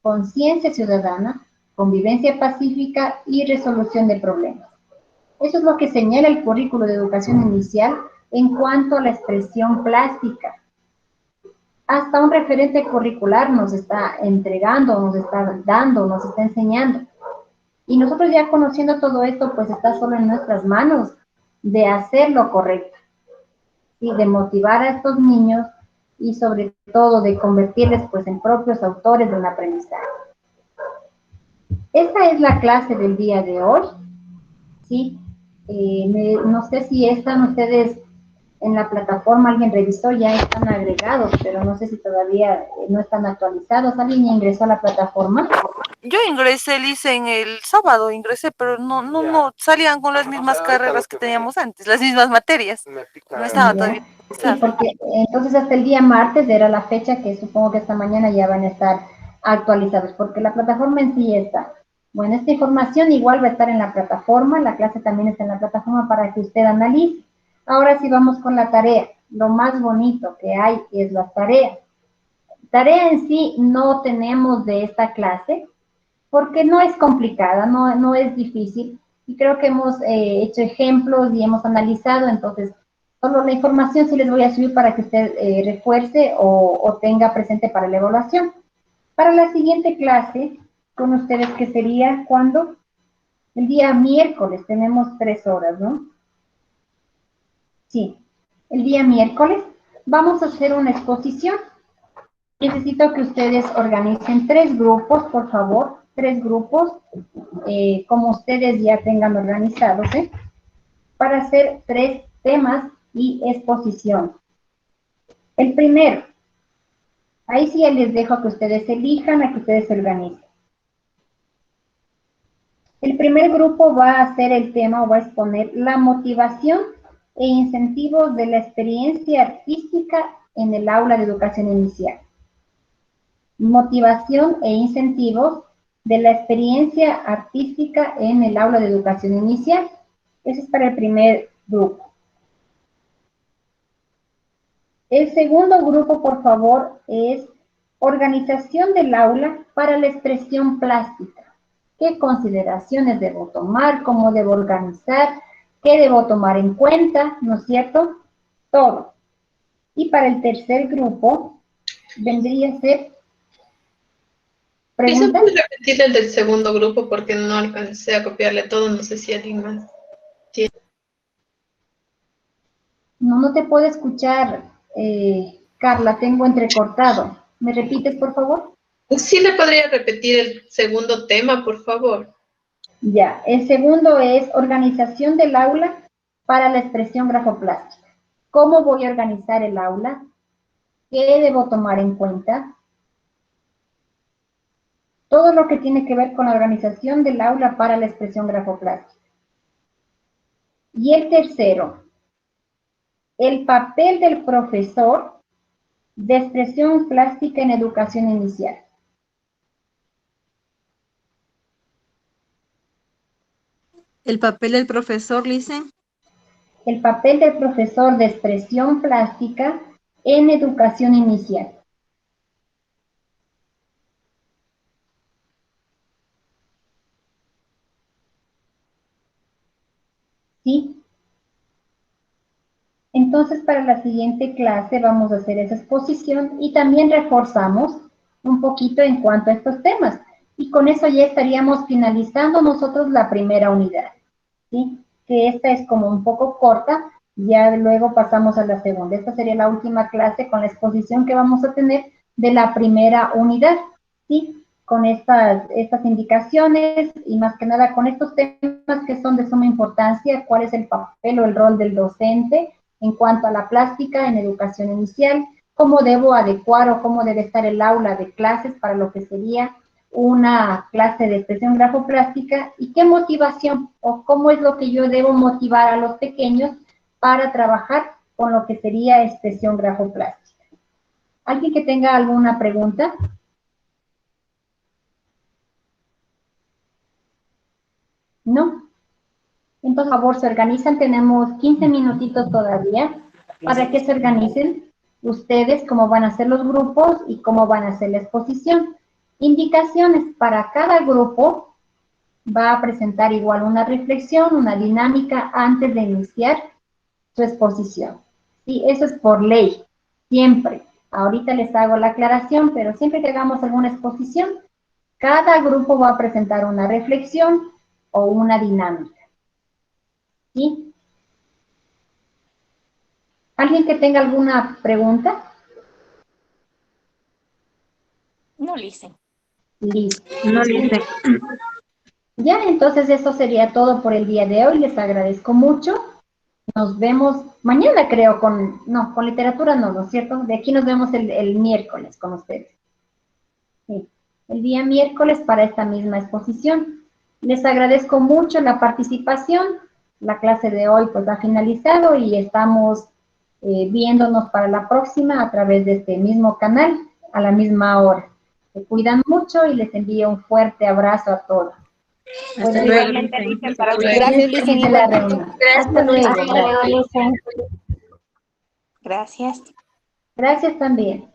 conciencia ciudadana, convivencia pacífica y resolución de problemas. Eso es lo que señala el currículo de educación inicial en cuanto a la expresión plástica. Hasta un referente curricular nos está entregando, nos está dando, nos está enseñando. Y nosotros ya conociendo todo esto, pues está solo en nuestras manos de hacer lo correcto. Y de motivar a estos niños y sobre todo de convertirles pues en propios autores de un aprendizaje. Esta es la clase del día de hoy. ¿Sí? No sé si están ustedes en la plataforma, alguien revisó, ya están agregados, pero no sé si todavía no están actualizados. ¿Alguien ya ingresó a la plataforma? Yo ingresé, Lice, en el sábado ingresé, pero no salían con las mismas carreras que teníamos antes, las mismas materias. No estaba todavía. Sí, porque entonces hasta el día martes era la fecha que supongo que esta mañana ya van a estar actualizados, porque la plataforma en sí está. Bueno, esta información igual va a estar en la plataforma, la clase también está en la plataforma para que usted analice. Ahora sí vamos con la tarea. Lo más bonito que hay es la tarea. Tarea en sí no tenemos de esta clase, porque no es complicada, no es difícil, y creo que hemos hecho ejemplos y hemos analizado, entonces solo la información sí les voy a subir para que usted refuerce o tenga presente para la evaluación. Para la siguiente clase, con ustedes, que sería, ¿cuándo? El día miércoles, tenemos 3 horas, ¿no? Sí, el día miércoles vamos a hacer una exposición. Necesito que ustedes organicen 3 grupos, por favor, 3 grupos, como ustedes ya tengan organizados, para hacer 3 temas y exposición. El primero, ahí sí ya les dejo a que ustedes elijan, a que ustedes se organicen. El primer grupo va a hacer el tema o va a exponer la motivación e incentivos de la experiencia artística en el aula de educación inicial. Motivación e incentivos de la experiencia artística en el aula de educación inicial. Eso es para el primer grupo. El segundo grupo, por favor, es organización del aula para la expresión plástica. ¿Qué consideraciones debo tomar? ¿Cómo debo organizar? ¿Qué debo tomar en cuenta? ¿No es cierto? Todo. Y para el tercer grupo, vendría a ser... ¿Se puede repetir el del segundo grupo? Porque no alcancé a copiarle todo, no sé si alguien más tiene. No te puedo escuchar, Carla, tengo entrecortado. ¿Me repites, por favor? Sí, le podría repetir el segundo tema, por favor. Ya, el segundo es organización del aula para la expresión grafoplástica. ¿Cómo voy a organizar el aula? ¿Qué debo tomar en cuenta? Todo lo que tiene que ver con la organización del aula para la expresión grafoplástica. Y el tercero, el papel del profesor de expresión plástica en educación inicial. ¿El papel del profesor, Lice? El papel del profesor de expresión plástica en educación inicial. ¿sí? Entonces, para la siguiente clase vamos a hacer esa exposición y también reforzamos un poquito en cuanto a estos temas. Y con eso ya estaríamos finalizando nosotros la primera unidad, ¿sí? Que esta es como un poco corta, ya luego pasamos a la segunda. Esta sería la última clase con la exposición que vamos a tener de la primera unidad, ¿sí? Con estas indicaciones y más que nada con estos temas que son de suma importancia, cuál es el papel o el rol del docente en cuanto a la plástica en educación inicial, cómo debo adecuar o cómo debe estar el aula de clases para lo que sería una clase de expresión grafoplástica y qué motivación o cómo es lo que yo debo motivar a los pequeños para trabajar con lo que sería expresión grafoplástica. ¿Alguien que tenga alguna pregunta? ¿No? Entonces, por favor, se organizan. Tenemos 15 minutitos todavía para que se organicen ustedes cómo van a ser los grupos y cómo van a hacer la exposición. Indicaciones para cada grupo. Va a presentar igual una reflexión, una dinámica antes de iniciar su exposición. Sí, eso es por ley, siempre. Ahorita les hago la aclaración, pero siempre que hagamos alguna exposición, cada grupo va a presentar una reflexión o una dinámica. ¿Sí? ¿Alguien que tenga alguna pregunta? No, Lice. Listo. No, Lice. Ya, entonces eso sería todo por el día de hoy. Les agradezco mucho. Nos vemos mañana, creo, con literatura no, ¿no es cierto? De aquí nos vemos el miércoles con ustedes. Sí, el día miércoles para esta misma exposición. Les agradezco mucho la participación. La clase de hoy pues ha finalizado y estamos viéndonos para la próxima a través de este mismo canal a la misma hora. Se cuidan mucho y les envío un fuerte abrazo a todos. Hasta luego, Lice. Gracias, Lice. Hasta luego. Gracias. Gracias también.